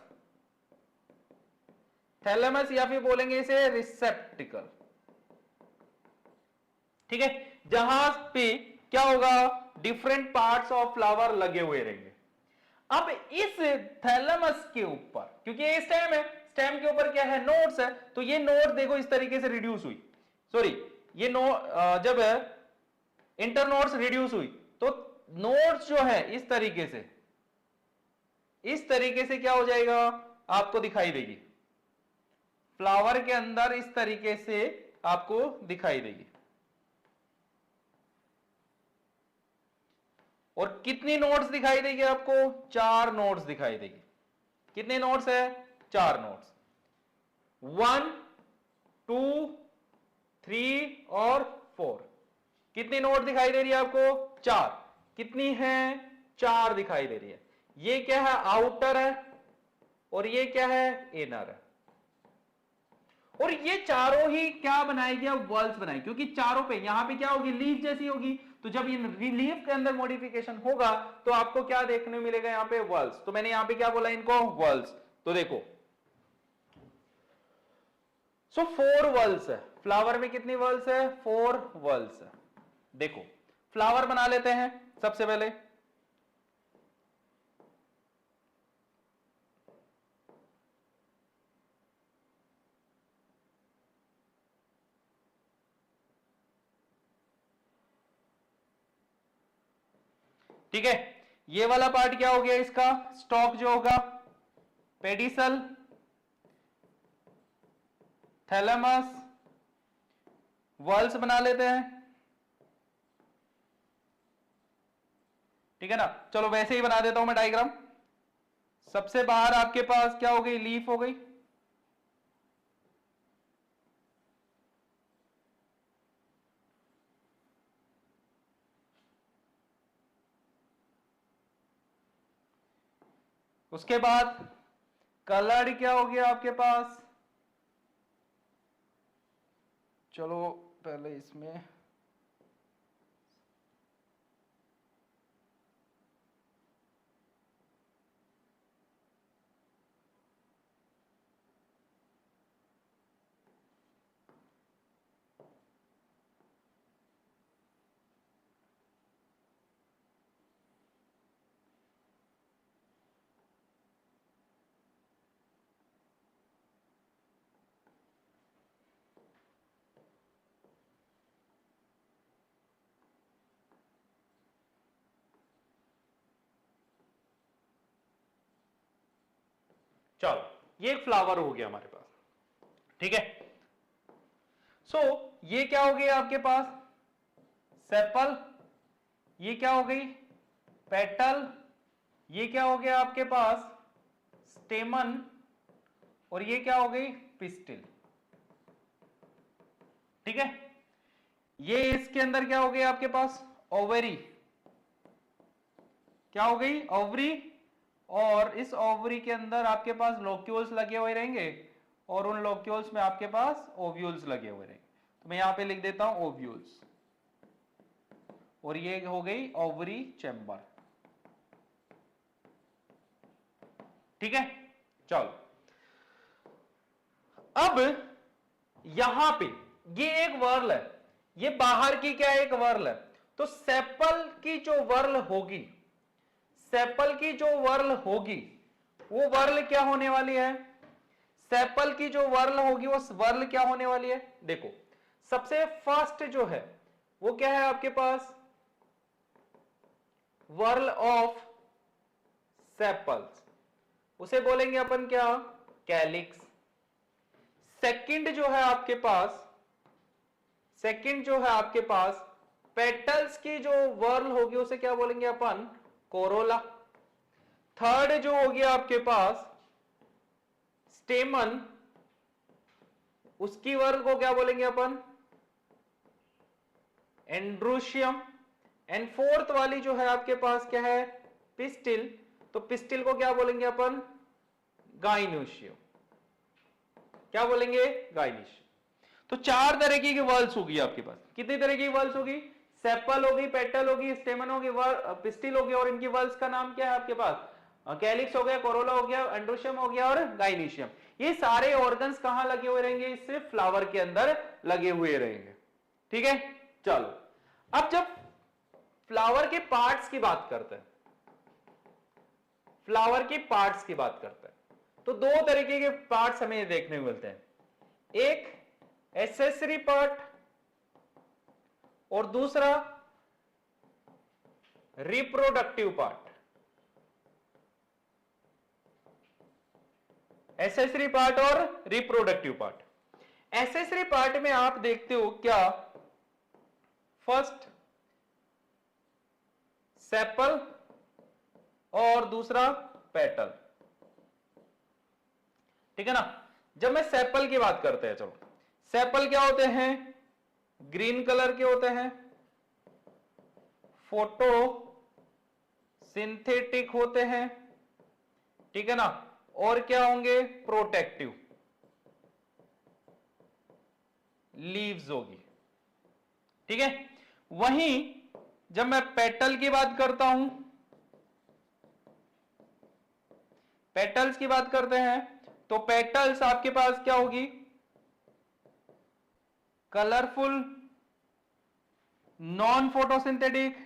A: थैलेमस या फिर बोलेंगे इसे रिसेप्टिकल, ठीक है। जहां पे क्या होगा, डिफरेंट पार्ट्स ऑफ फ्लावर लगे हुए रहेंगे। अब इस थैलेमस के ऊपर, क्योंकि ये स्टेम है, स्टेम के ऊपर क्या है, नोड्स है, तो ये नोड देखो इस तरीके से रिड्यूस हुई, सॉरी ये जब इंटरनोड्स रिड्यूस हुई तो नोड्स जो है इस तरीके से क्या हो जाएगा, आपको दिखाई देगी फ्लावर के अंदर, इस तरीके से आपको दिखाई देगी। और कितनी नोड्स दिखाई देगी आपको, 4 नोड्स दिखाई देगी। कितने नोड्स है, 4 नोड्स, 1 2 3 और 4। कितनी नोड दिखाई दे रही है आपको, 4। कितनी है, 4 दिखाई दे रही है। ये क्या है, आउटर है, और ये क्या है, इनर है। और ये चारों ही क्या बनाएगी, अब वॉल्स बनाएगी, क्योंकि चारों पे यहां पे क्या होगी, लीफ जैसी होगी, तो जब ये लीफ के अंदर मॉडिफिकेशन होगा तो आपको क्या देखने को मिलेगा, यहां पे वॉल्स। तो मैंने यहां पे क्या बोला इनको, वॉल्स। तो देखो सो 4 वॉल्स है, फ्लावर में कितनी वॉल्स है, 4 वॉल्स है। देखो फ्लावर बना लेते हैं सबसे पहले। ठीक है, ये वाला पार्ट क्या हो गया इसका, स्टॉक जो होगा, पेडिसल, थैलेमस, वॉल्स बना लेते हैं। ठीक है ना, चलो वैसे ही बना देता हूं मैं डायग्राम। सबसे बाहर आपके पास क्या हो गई, लीफ हो गई, उसके बाद कलर्ड क्या हो गया आपके पास, चलो पहले इसमें चलो ये एक फ्लावर हो गया हमारे पास। ठीक है, सो ये क्या हो गया आपके पास, सेपल, ये क्या हो गई, पेटल, ये क्या हो गया आपके पास, स्टेमन, और ये क्या हो गई, पिस्टिल। ठीक है, ये इसके अंदर क्या हो गया आपके पास, ओवरी, क्या हो गई, ओवरी, और इस ओवरी के अंदर आपके पास लोक्यूल्स लगे हुए रहेंगे, और उन लोक्यूल्स में आपके पास ओव्यूल्स लगे हुए रहेंगे। तो मैं यहां पे लिख देता हूं ओव्यूल्स, और ये हो गई ओवरी चैम्बर। ठीक है, चलो अब यहां पे ये एक वर्ल है, ये बाहर की क्या एक वर्ल है, तो सेपल की जो वर्ल होगी, सेपल की जो वर्ल होगी वो वर्ल क्या होने वाली है, सेपल की जो वर्ल होगी वो वर्ल क्या होने वाली है, देखो सबसे फर्स्ट जो है वो क्या है आपके पास, वर्ल ऑफ सेपल्स, उसे बोलेंगे अपन क्या, कैलिक्स। सेकंड जो है आपके पास, सेकंड जो है आपके पास पेटल्स की जो वर्ल होगी उसे क्या बोलेंगे अपन, कोरोला। थर्ड जो होगी आपके पास स्टेमन, उसकी वर्ल को क्या बोलेंगे अपन, एंड्रोशियम। एंड फोर्थ वाली जो है आपके पास क्या है, पिस्टिल, तो पिस्टिल को क्या बोलेंगे अपन, गाइनोशियम। क्या बोलेंगे, गाइनोशियम। तो 4 तरह की वर्ल्स होगी आपके पास। कितनी तरह की वर्ल्स होगी, सेपल होगी, पेटल होगी, स्टेमन होगी, पिस्टिल होगी, और इनकी वर्ल्स का नाम क्या है आपके पास, कैलिक्स हो गया, कोरोला हो गया, एंड्रोशियम हो गया, और गाइनोशियम। ये सारे ऑर्गन्स कहां लगे हुए रहेंगे, सिर्फ फ्लावर के अंदर लगे हुए रहेंगे। ठीक है, चलो अब जब फ्लावर के पार्ट्स की बात करते हैं, फ्लावर के पार्ट्स की बात करते हैं, तो दो तरीके के पार्ट्स हमें देखने को मिलते हैं, एक एसेसरी पार्ट और दूसरा रिप्रोडक्टिव पार्ट। एसेसरी पार्ट और रिप्रोडक्टिव पार्ट। एसेसरी पार्ट में आप देखते हो क्या, फर्स्ट सेपल और दूसरा पेटल, ठीक है ना। जब मैं सेपल की बात करते हैं, चलो सेपल क्या होते हैं, ग्रीन कलर के होते हैं, फोटो सिंथेटिक होते हैं, ठीक है ना, और क्या होंगे, प्रोटेक्टिव, लीव्स होगी, ठीक है। वहीं जब मैं पेटल की बात करता हूं, पेटल्स की बात करते हैं, तो पेटल्स आपके पास क्या होगी, कलरफुल, नॉन फोटोसिंथेटिक,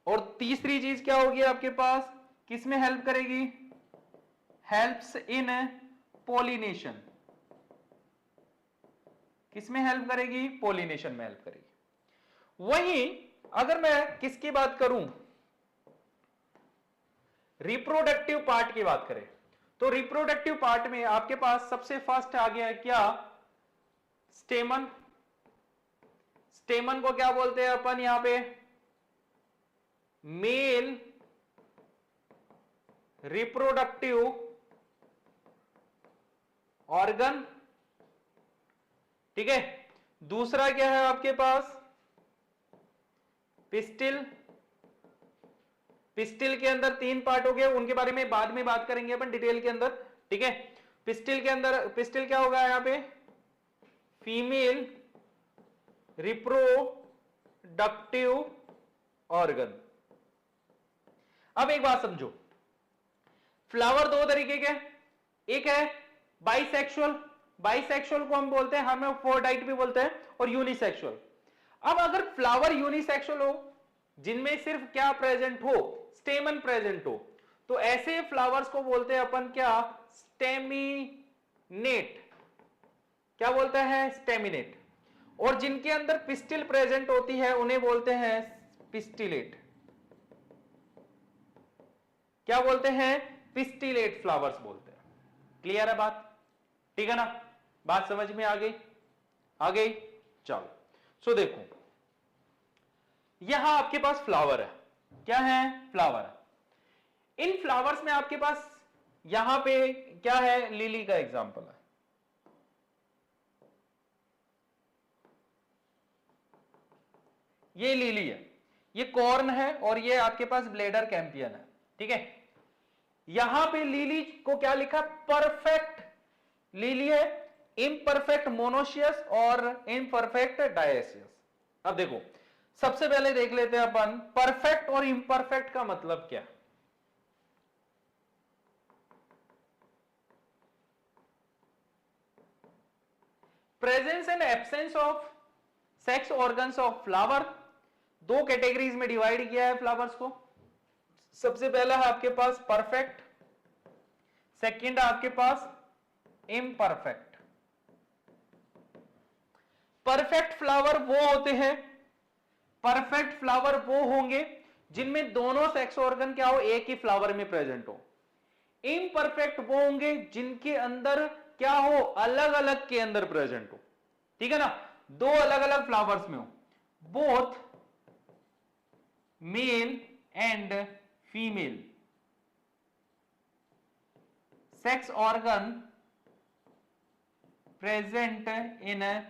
A: और तीसरी चीज क्या होगी आपके पास, किसमें हेल्प करेगी, हेल्प्स इन पॉलिनेशन। किसमें हेल्प करेगी, पॉलिनेशन में हेल्प करेगी। वहीं अगर मैं किसकी बात करूं, रिप्रोडक्टिव पार्ट की बात करें, तो रिप्रोडक्टिव पार्ट में आपके पास सबसे फर्स्ट आ गया है क्या, स्टेमन। स्टेमन को क्या बोलते हैं अपन यहां पे, मेल रिप्रोडक्टिव ऑर्गन, ठीक है। दूसरा क्या है आपके पास, पिस्टिल। पिस्टिल के अंदर तीन पार्ट हो गए, उनके बारे में बाद में बात करेंगे अपन डिटेल के अंदर, ठीक है। पिस्टिल के अंदर, पिस्टिल क्या होगा यहां पे, फीमेल रिप्रोडक्टिव ऑर्गन। अब एक बात समझो, फ्लावर दो तरीके के, एक है बाइसेक्सुअल, बाइसेक्सुअल को हम बोलते हैं, हर्माफ्रोडाइट भी बोलते हैं, और यूनिसेक्सुअल। अब अगर फ्लावर यूनिसेक्सुअल हो, जिनमें सिर्फ क्या प्रेजेंट हो, स्टेमन प्रेजेंट हो, तो ऐसे फ्लावर्स को बोलते हैं अपन क्या, स्टेमिनेट। क्या बोलते हैं, स्टेमिनेट। और जिनके अंदर पिस्टिल प्रेजेंट होती है उन्हें बोलते हैं पिस्टिलेट। क्या बोलते हैं, पिस्टिलेट फ्लावर्स बोलते हैं। क्लियर है बात, ठीक है ना, बात समझ में आ गई, आ गई। चलो सो देखो, यहां आपके पास फ्लावर है, क्या है, फ्लावर है। इन फ्लावर्स में आपके पास यहां पे क्या है, लिली का एग्जांपल है, ये लिली है, ये कॉर्न है, और ये आपके पास ब्लेडर कैंपियन है, ठीक है। यहां पे लिली को क्या लिखा, परफेक्ट लिली है, इम्परफेक्ट मोनोशियस और इम्परफेक्ट डायसियस। अब देखो, सबसे पहले देख लेते हैं अपन परफेक्ट और इम्परफेक्ट का मतलब क्या। Presence and absence of sex organs of flower, दो कैटेगरीज में डिवाइड किया है फ्लावर्स को। सबसे पहला है आपके पास परफेक्ट, सेकंड है आपके पास इम्परफेक्ट। परफेक्ट फ्लावर वो होते हैं, परफेक्ट फ्लावर वो होंगे जिनमें दोनों सेक्स ऑर्गन क्या हो, एक ही फ्लावर में प्रेजेंट हो। इम्परफेक्ट वो होंगे जिनके अंदर क्या हो, अलग अलग के अंदर प्रेजेंट हो, ठीक है ना, दो अलग अलग फ्लावर्स में हो, both male and female sex organ present in a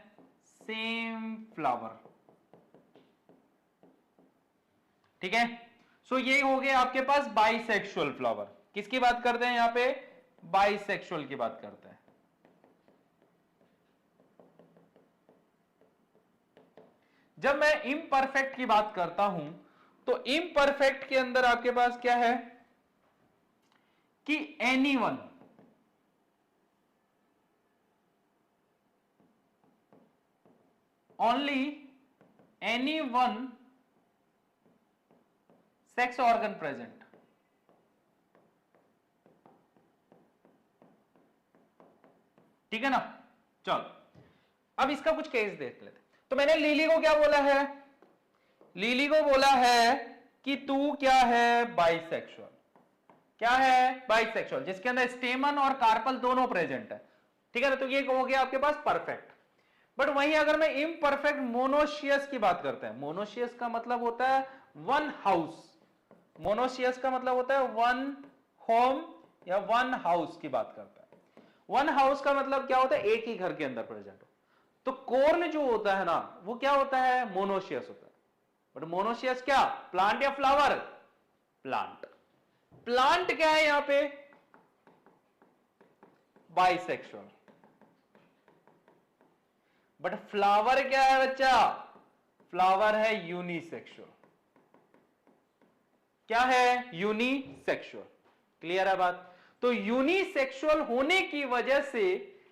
A: same flower, ठीक है। सो ये हो गए आपके पास बाइसेक्सुअल फ्लावर। किसकी बात करते हैं यहां पे, बाइसेक्सुअल की बात करते हैं। जब मैं इम्परफेक्ट की बात करता हूं, तो इम्परफेक्ट के अंदर आपके पास क्या है कि anyone, only any one sex organ present. ठीक है ना? चलो अब इसका कुछ केस देख लेते। तो मैंने लिली को क्या बोला है? लिली को बोला है कि तू क्या है? बाइसेक्सुअल। क्या है? बाइसेक्सुअल, जिसके अंदर स्टेमन और कार्पल दोनों प्रेजेंट है। ठीक है ना? तो ये हो गया आपके पास परफेक्ट। बट वहीं अगर मैं इम्परफेक्ट मोनोशियस की बात करते हैं, मोनोशियस का मतलब होता है वन हाउस। मोनोशियस का मतलब होता है वन होम या वन हाउस की बात करता है। वन हाउस का मतलब क्या होता है? एक ही घर के अंदर प्रेजेंट हो। तो कॉर्न जो होता है ना, वो क्या होता है? मोनोशियस होता है। बट मोनोशियस क्या? प्लांट या फ्लावर? प्लांट। प्लांट क्या है यहां पे? बाइसेक्सुअल। बट फ्लावर क्या है बच्चा? फ्लावर है यूनिसेक्सुअल। क्या है? यूनिसेक्सुअल। क्लियर है बात? तो यूनिसेक्सुअल होने की वजह से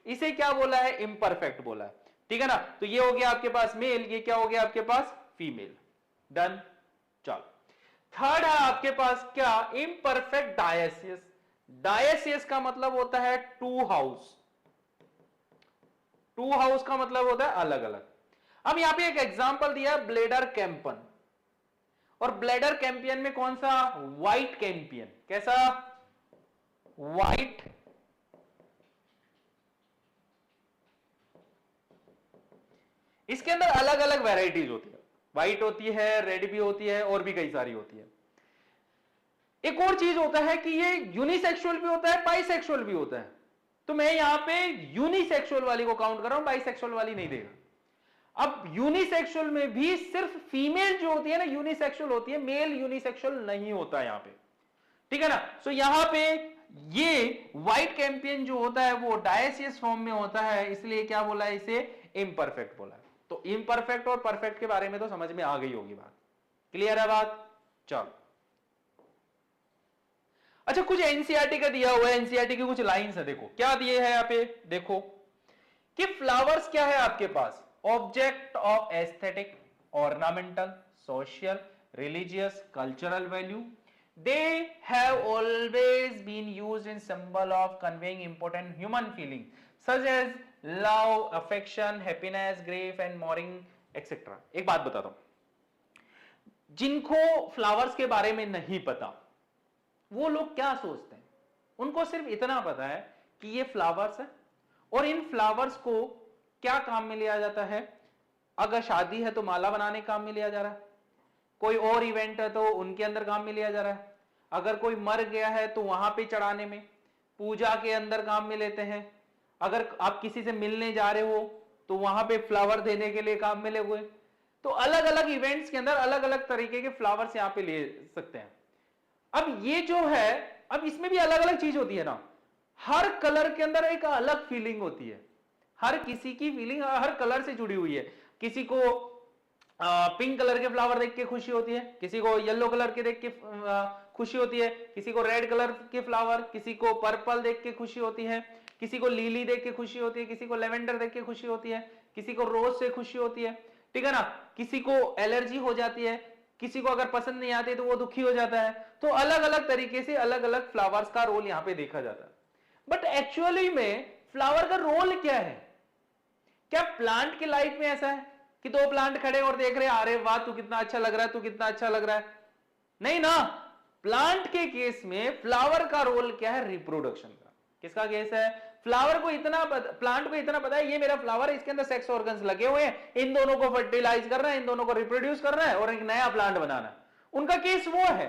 A: इसे क्या बोला है? इम्परफेक्ट बोला है। ठीक है ना? तो ये हो गया आपके पास मेल, ये क्या हो गया आपके पास? फीमेल। डन। चलो थर्ड है आपके पास क्या? Imperfect dioecious. डायसियस का मतलब होता है टू हाउस। टू हाउस का मतलब होता है अलग अलग। अब यहां पे एक एग्जांपल दिया है ब्लेडर कैंपन, और ब्लेडर कैंपियन में कौन सा? White campion. कैसा? व्हाइट। इसके अंदर अलग अलग वैरायटीज होती है, व्हाइट होती है, रेड भी होती है, और भी कई सारी होती है। एक और चीज होता है कि ये यूनिसेक्सुअल भी होता है, बाइसेक्सुअल भी होता है। तो मैं यहां पे यूनिसेक्सुअल वाली को काउंट कर रहा हूं, बाइसेक्सुअल वाली नहीं देगा। अब यूनिसेक्सुअल में भी सिर्फ फीमेल जो होती है ना यूनिसेक्सुअल होती है, मेल यूनिसेक्सुअल नहीं होता यहां पे। ठीक है ना? सो यहां पे ये व्हाइट कैंपियन जो होता है वो डायसियस फॉर्म में होता है, इसलिए क्या बोला है? इसे इम्परफेक्ट बोला है। तो इम्परफेक्ट और परफेक्ट के बारे में तो समझ में आ गई होगी बात। क्लियर है बात? चलो अच्छा, कुछ एनसीईआरटी का दिया हुआ है, एनसीईआरटी की कुछ लाइंस है, देखो क्या दिए है यहां पे। देखो कि फ्लावर्स क्या है आपके पास? Object of aesthetic, ornamental, social, religious, cultural value. They have always been used in symbol of conveying important human feelings such as love, affection, happiness, grief and mourning, etc. एक बात बताता हूं, जिनको फ्लावर्स के बारे में नहीं पता वो लोग क्या सोचते हैं? उनको सिर्फ इतना पता है कि ये फ्लावर्स है, और इन फ्लावर्स को क्या काम में लिया जाता है? अगर शादी है तो माला बनाने काम में लिया जा रहा है, कोई और इवेंट है तो उनके अंदर काम में लिया जा रहा है, अगर कोई मर गया है तो वहां पे चढ़ाने में, पूजा के अंदर काम में लेते हैं, अगर आप किसी से मिलने जा रहे हो तो वहां पे फ्लावर देने के लिए काम में ले हुए। तो अलग अलग इवेंट्स के अंदर अलग अलग तरीके के फ्लावर्स यहां पे ले सकते हैं। अब ये जो है, अब इसमें भी अलग अलग चीज होती है ना, हर कलर के अंदर एक अलग फीलिंग होती है, हर किसी की फीलिंग हर कलर से जुड़ी हुई है। किसी को पिंक कलर के फ्लावर देख के खुशी होती है, किसी को येलो कलर के देख के खुशी होती है, किसी को रेड कलर के फ्लावर, किसी को पर्पल देख के खुशी होती है, किसी को लीली देख के खुशी होती है, किसी को लेवेंडर देख के खुशी होती है, किसी को रोज से खुशी होती है। ठीक है ना? किसी को एलर्जी हो जाती है, किसी को अगर पसंद नहीं आती तो वो दुखी हो जाता है। तो अलग अलग तरीके से अलग अलग फ्लावर्स का रोल यहां पे देखा जाता है। बट एक्चुअली में फ्लावर का रोल क्या है? क्या प्लांट की लाइफ में ऐसा है कि दो प्लांट खड़े और देख रहे हैं, अरे वाह तू कितना अच्छा लग रहा है, तू कितना अच्छा लग रहा है? नहीं ना। प्लांट के केस में फ्लावर का रोल क्या है? रिप्रोडक्शन का। किसका केस है? फ्लावर को इतना प्लांट को इतना पता है ये मेरा फ्लावर है, इसके अंदर सेक्स ऑर्गन्स लगे हुए हैं, इन दोनों को फर्टिलाइज करना है, इन दोनों को रिप्रोड्यूस करना है और एक नया प्लांट बनाना है। उनका केस वो है।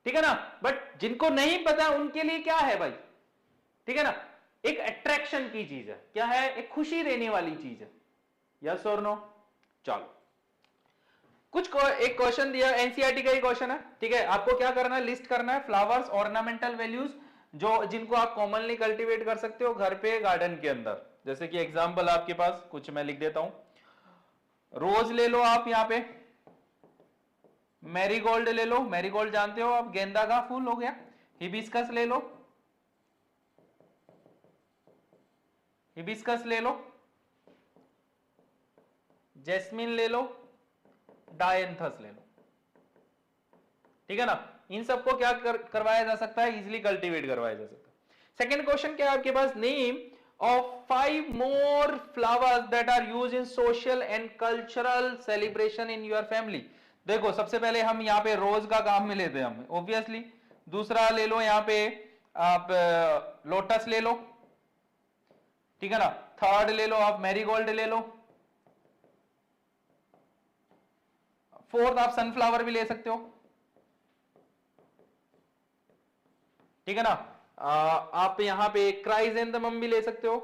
A: ठीक है ना? बट जिनको नहीं पता उनके लिए क्या है भाई? ठीक है ना? एक अट्रैक्शन की चीज है। क्या है? एक खुशी देने वाली चीज है। यस और नो? चलो एक क्वेश्चन दिया, एनसीईआरटी का ही क्वेश्चन है। ठीक है, आपको क्या करना है? लिस्ट करना है फ्लावर्स ऑर्नामेंटल वैल्यूज जो जिनको आप कॉमनली कल्टीवेट कर सकते हो घर पे, गार्डन के अंदर। जैसे कि एग्जांपल आपके पास कुछ मैं लिख देता हूं। रोज ले लो आप यहां पे, मैरीगोल्ड ले लो, मैरीगोल्ड जानते हो आप, गेंदा का फूल हो गया। हिबिस्कस ले लो, हिबिस्कस ले लो, जैस्मिन ले लो, डायंथस ले लो, ठीक है ना। इन सबको क्या करवाया जा सकता है, इजिली कल्टीवेट करवाया जा सकता है। सेकेंड क्वेश्चन क्या है आपके पास, name of 5 more flowers that are use in social and cultural celebration in your family. देखो सबसे पहले हम यहाँ पे रोज का काम में लेते हैं हम ऑब्वियसली, दूसरा ले लो यहाँ पे आप लोटस ले लो, ठीक है ना, थर्ड ले लो आप मैरीगोल्ड ले लो, फोर्थ आप सनफ्लावर भी ले सकते हो, ठीक है ना। आप यहां पे क्राइजेंथेमम भी ले सकते हो,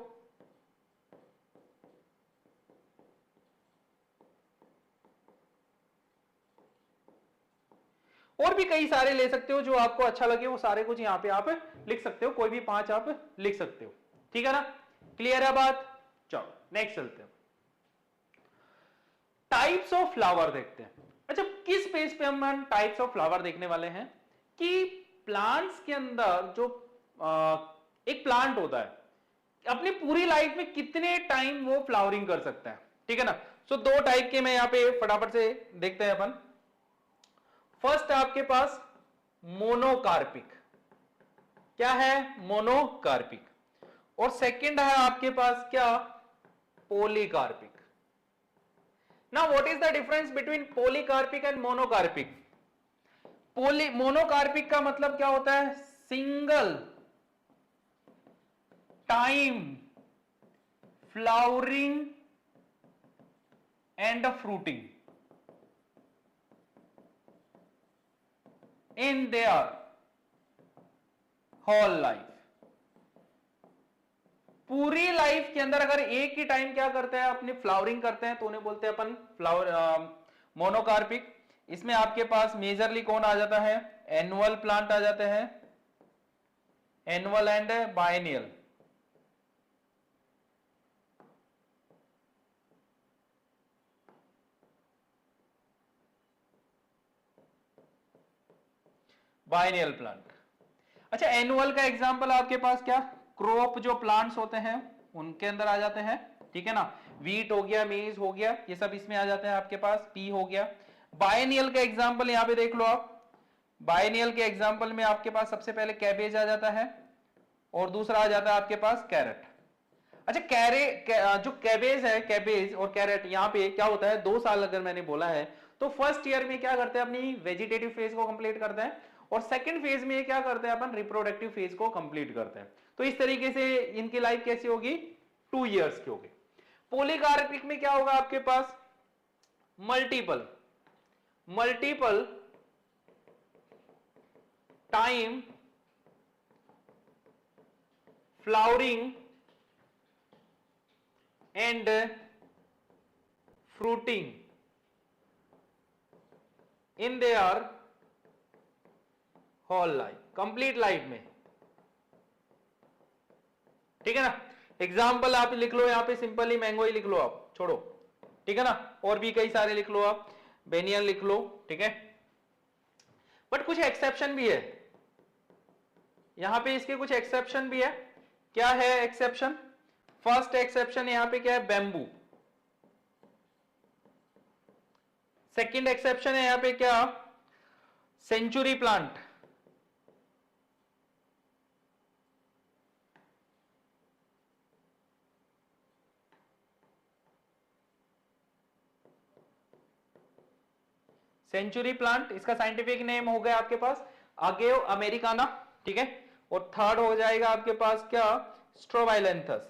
A: और भी कई सारे ले सकते हो जो आपको अच्छा लगे, वो सारे कुछ यहां पे आप लिख सकते हो, कोई भी 5 आप लिख सकते हो, ठीक है ना। क्लियर है बात, चलो नेक्स्ट चलते हैं, टाइप्स ऑफ फ्लावर देखते हैं। अच्छा किस पेज पे हम टाइप्स ऑफ फ्लावर देखने वाले हैं कि प्लांट्स के अंदर जो एक प्लांट होता है अपनी पूरी लाइफ में कितने टाइम वो फ्लावरिंग कर सकता है, ठीक है ना। सो दो टाइप के मैं यहां पे फटाफट से देखते हैं अपन। फर्स्ट आपके पास मोनोकार्पिक, क्या है, मोनोकार्पिक, और सेकंड है आपके पास क्या, polycarpic. Now what is the difference between polycarpic and monocarpic. Monocarpic का मतलब क्या होता है, single time flowering and fruiting in their whole life. पूरी लाइफ के अंदर अगर एक ही टाइम क्या करते हैं, अपनी फ्लावरिंग करते हैं, तो उन्हें बोलते हैं अपन फ्लावर मोनोकार्पिक। इसमें आपके पास मेजरली कौन आ जाता है, एनुअल प्लांट आ जाते हैं, annual and biennial. Biennial plant. अच्छा एनुअल का एग्जांपल आपके पास क्या, क्रॉप जो प्लांट्स होते हैं उनके अंदर आ जाते हैं, ठीक है ना, वीट हो गया, मेज हो गया, ये सब इसमें आ जाते हैं आपके पास, पी हो गया। बायनियल का एग्जांपल यहां पे देख लो आप, बायनियल के एग्जांपल में आपके पास सबसे पहले कैबेज आ जाता है और दूसरा आ जाता है आपके पास कैरेट। अच्छा जो कैबेज है, कैबेज और कैरेट, यहां पे क्या होता है, 2 साल अगर मैंने बोला है तो फर्स्ट ईयर में क्या करते हैं, अपनी वेजिटेटिव फेज को कंप्लीट करते हैं, और सेकंड फेज में क्या करते हैं अपन, रिप्रोडक्टिव फेज को कंप्लीट करते हैं। तो इस तरीके से इनकी लाइफ कैसी होगी, 2 इयर्स की होगी। पॉलीकार्पिक में क्या होगा आपके पास, multiple time flowering and fruiting in their whole life, complete life में, ठीक है ना। एग्जाम्पल आप लिख लो यहां पे, सिंपली मैंगो ही लिख लो आप, छोड़ो, ठीक है ना, और भी कई सारे लिख लो आप, बेनियल लिख लो, ठीक है। बट कुछ एक्सेप्शन भी है यहां पे, इसके कुछ एक्सेप्शन भी है। क्या है एक्सेप्शन, फर्स्ट एक्सेप्शन यहां पे क्या है, बैम्बू। सेकंड एक्सेप्शन है यहां पे क्या, सेंचुरी प्लांट। सेंचुरी प्लांट, इसका साइंटिफिक नेम हो गया आपके पास अगेव अमेरिकाना, ठीक है। और थर्ड हो जाएगा आपके पास क्या, स्ट्रोबाइलेंथस।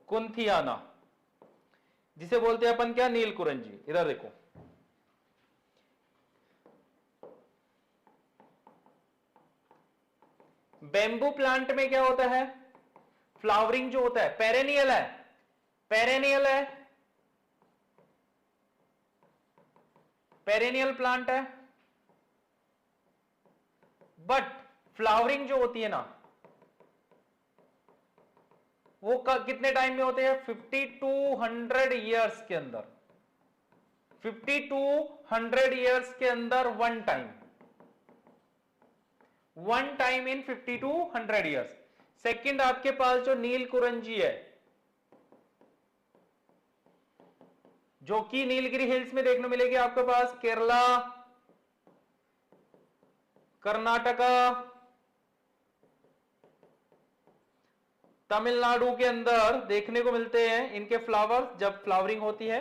A: कुंथियाना, जिसे बोलते हैं अपन क्या, नीलकुरंजी। इधर देखो, बेम्बू प्लांट में क्या होता है, फ्लावरिंग जो होता है पेरेनियल है, पेरेनियल है, पेरेनियल प्लांट है, बट फ्लावरिंग जो होती है ना वो कितने टाइम में होते हैं, 50 to 100 ईयर्स के अंदर, 50 to 100 ईयर्स के अंदर one time in 50 to 100 years. Second आपके पास जो नीलकुरंजी है, जो कि नीलगिरी हिल्स में देखने मिलेगी आपके पास, केरला, कर्नाटका, तमिलनाडु के अंदर देखने को मिलते हैं इनके फ्लावर्स जब फ्लावरिंग होती है।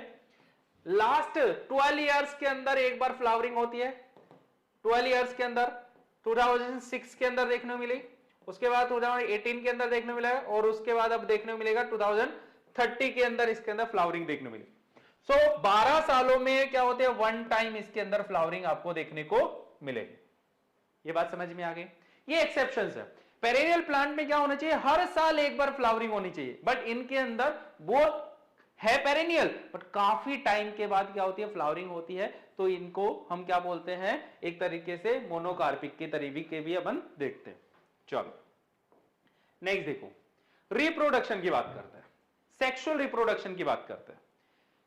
A: लास्ट 12 इयर्स के अंदर एक बार फ्लावरिंग होती है, 12 इयर्स के अंदर 2006 के अंदर देखने को मिली, उसके बाद 2018 के अंदर देखने को मिला है, और उसके बाद अब देखने को मिलेगा 2030 के अंदर इसके अंदर फ्लावरिंग देखने को मिली। सो 12 सालों में क्या होते हैं, वन टाइम इसके अंदर फ्लावरिंग आपको देखने को मिलेगी। ये बात समझ में आ गई। ये एक्सेप्शंस है। पेरेनियल प्लांट में क्या होना चाहिए, हर साल एक बार फ्लावरिंग होनी चाहिए, बट इनके अंदर वो है पेरेनियल, बट काफी टाइम के बाद क्या होती है, फ्लावरिंग होती है, तो इनको हम क्या बोलते हैं, एक तरीके से मोनोकार्पिक के तरीके भी अपन देखते हैं। चलो नेक्स्ट देखो, रिप्रोडक्शन की बात करते हैं, सेक्सुअल रिप्रोडक्शन की बात करते हैं,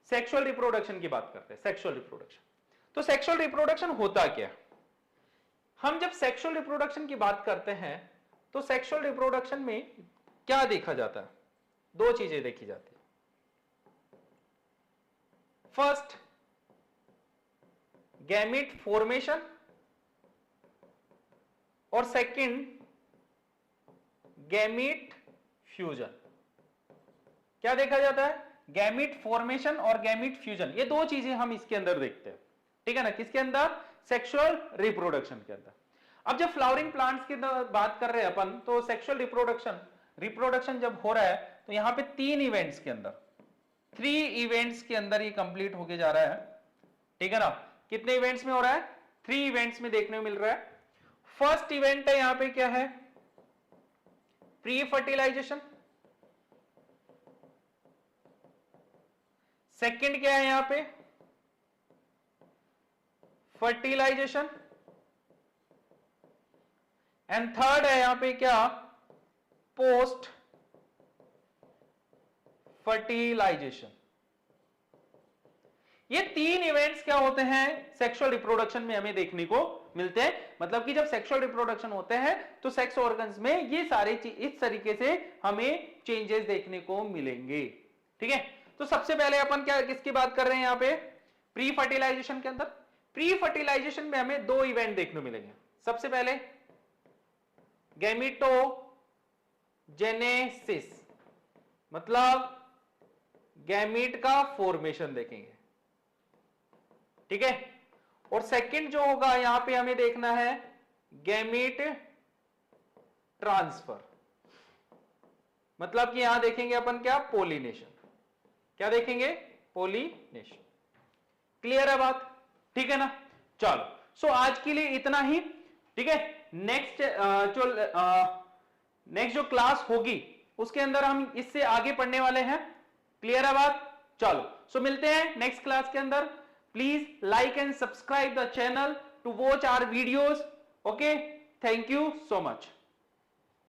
A: सेक्सुअल रिप्रोडक्शन की बात करते हैं, सेक्सुअल रिप्रोडक्शन। तो सेक्सुअल रिप्रोडक्शन होता क्या, हम जब सेक्सुअल रिप्रोडक्शन की बात करते हैं तो सेक्सुअल रिप्रोडक्शन में क्या देखा जाता है, दो चीजें देखी जाती है। फर्स्ट, गैमीट फॉर्मेशन, और सेकंड गैमीट फ्यूजन। क्या देखा जाता है, गैमीट फॉर्मेशन और गैमीट फ्यूजन, ये दो चीजें हम इसके अंदर देखते हैं, ठीक है ना, किसके अंदर, सेक्सुअल रिप्रोडक्शन के अंदर। अब जब फ्लावरिंग प्लांट्स की बात कर रहे हैं अपन, तो सेक्सुअल रिप्रोडक्शन जब हो रहा है तो यहां पे 3 इवेंट्स के अंदर, 3 इवेंट्स के अंदर ये कंप्लीट होके जा रहा है, ठीक है ना। कितने इवेंट्स में हो रहा है, 3 इवेंट्स में देखने को मिल रहा है। फर्स्ट इवेंट है यहां पे क्या है, प्री फर्टिलाइजेशन। सेकंड क्या है यहां पे, फर्टिलाइजेशन, एंड थर्ड है यहां पे क्या, पोस्ट फर्टिलाइजेशन। ये 3 इवेंट्स क्या होते हैं, सेक्सुअल रिप्रोडक्शन में हमें देखने को मिलते हैं। मतलब कि जब सेक्सुअल रिप्रोडक्शन होते हैं तो सेक्स ऑर्गन्स में ये सारे इस तरीके से हमें चेंजेस देखने को मिलेंगे, ठीक है। तो सबसे पहले अपन क्या किसकी बात कर रहे हैं यहां पे, प्री फर्टिलाइजेशन के अंदर। प्री फर्टिलाइजेशन में हमें 2 इवेंट देखने को मिलेंगे। सबसे पहले गैमीटोजेनेसिस, मतलब गैमीट का फॉर्मेशन देखेंगे, ठीक है। और सेकंड जो होगा यहां पे हमें देखना है गैमीट ट्रांसफर, मतलब कि यहां देखेंगे अपन क्या, पोलिनेशन। क्या देखेंगे, पोलिनेशन। क्लियर है बात, ठीक है ना। चलो सो आज के लिए इतना ही, ठीक है। नेक्स्ट जो क्लास होगी उसके अंदर हम इससे आगे पढ़ने वाले हैं। क्लियर है बात, चलो सो मिलते हैं नेक्स्ट क्लास के अंदर। Please like and subscribe the channel to watch our videos. Okay, thank you so much.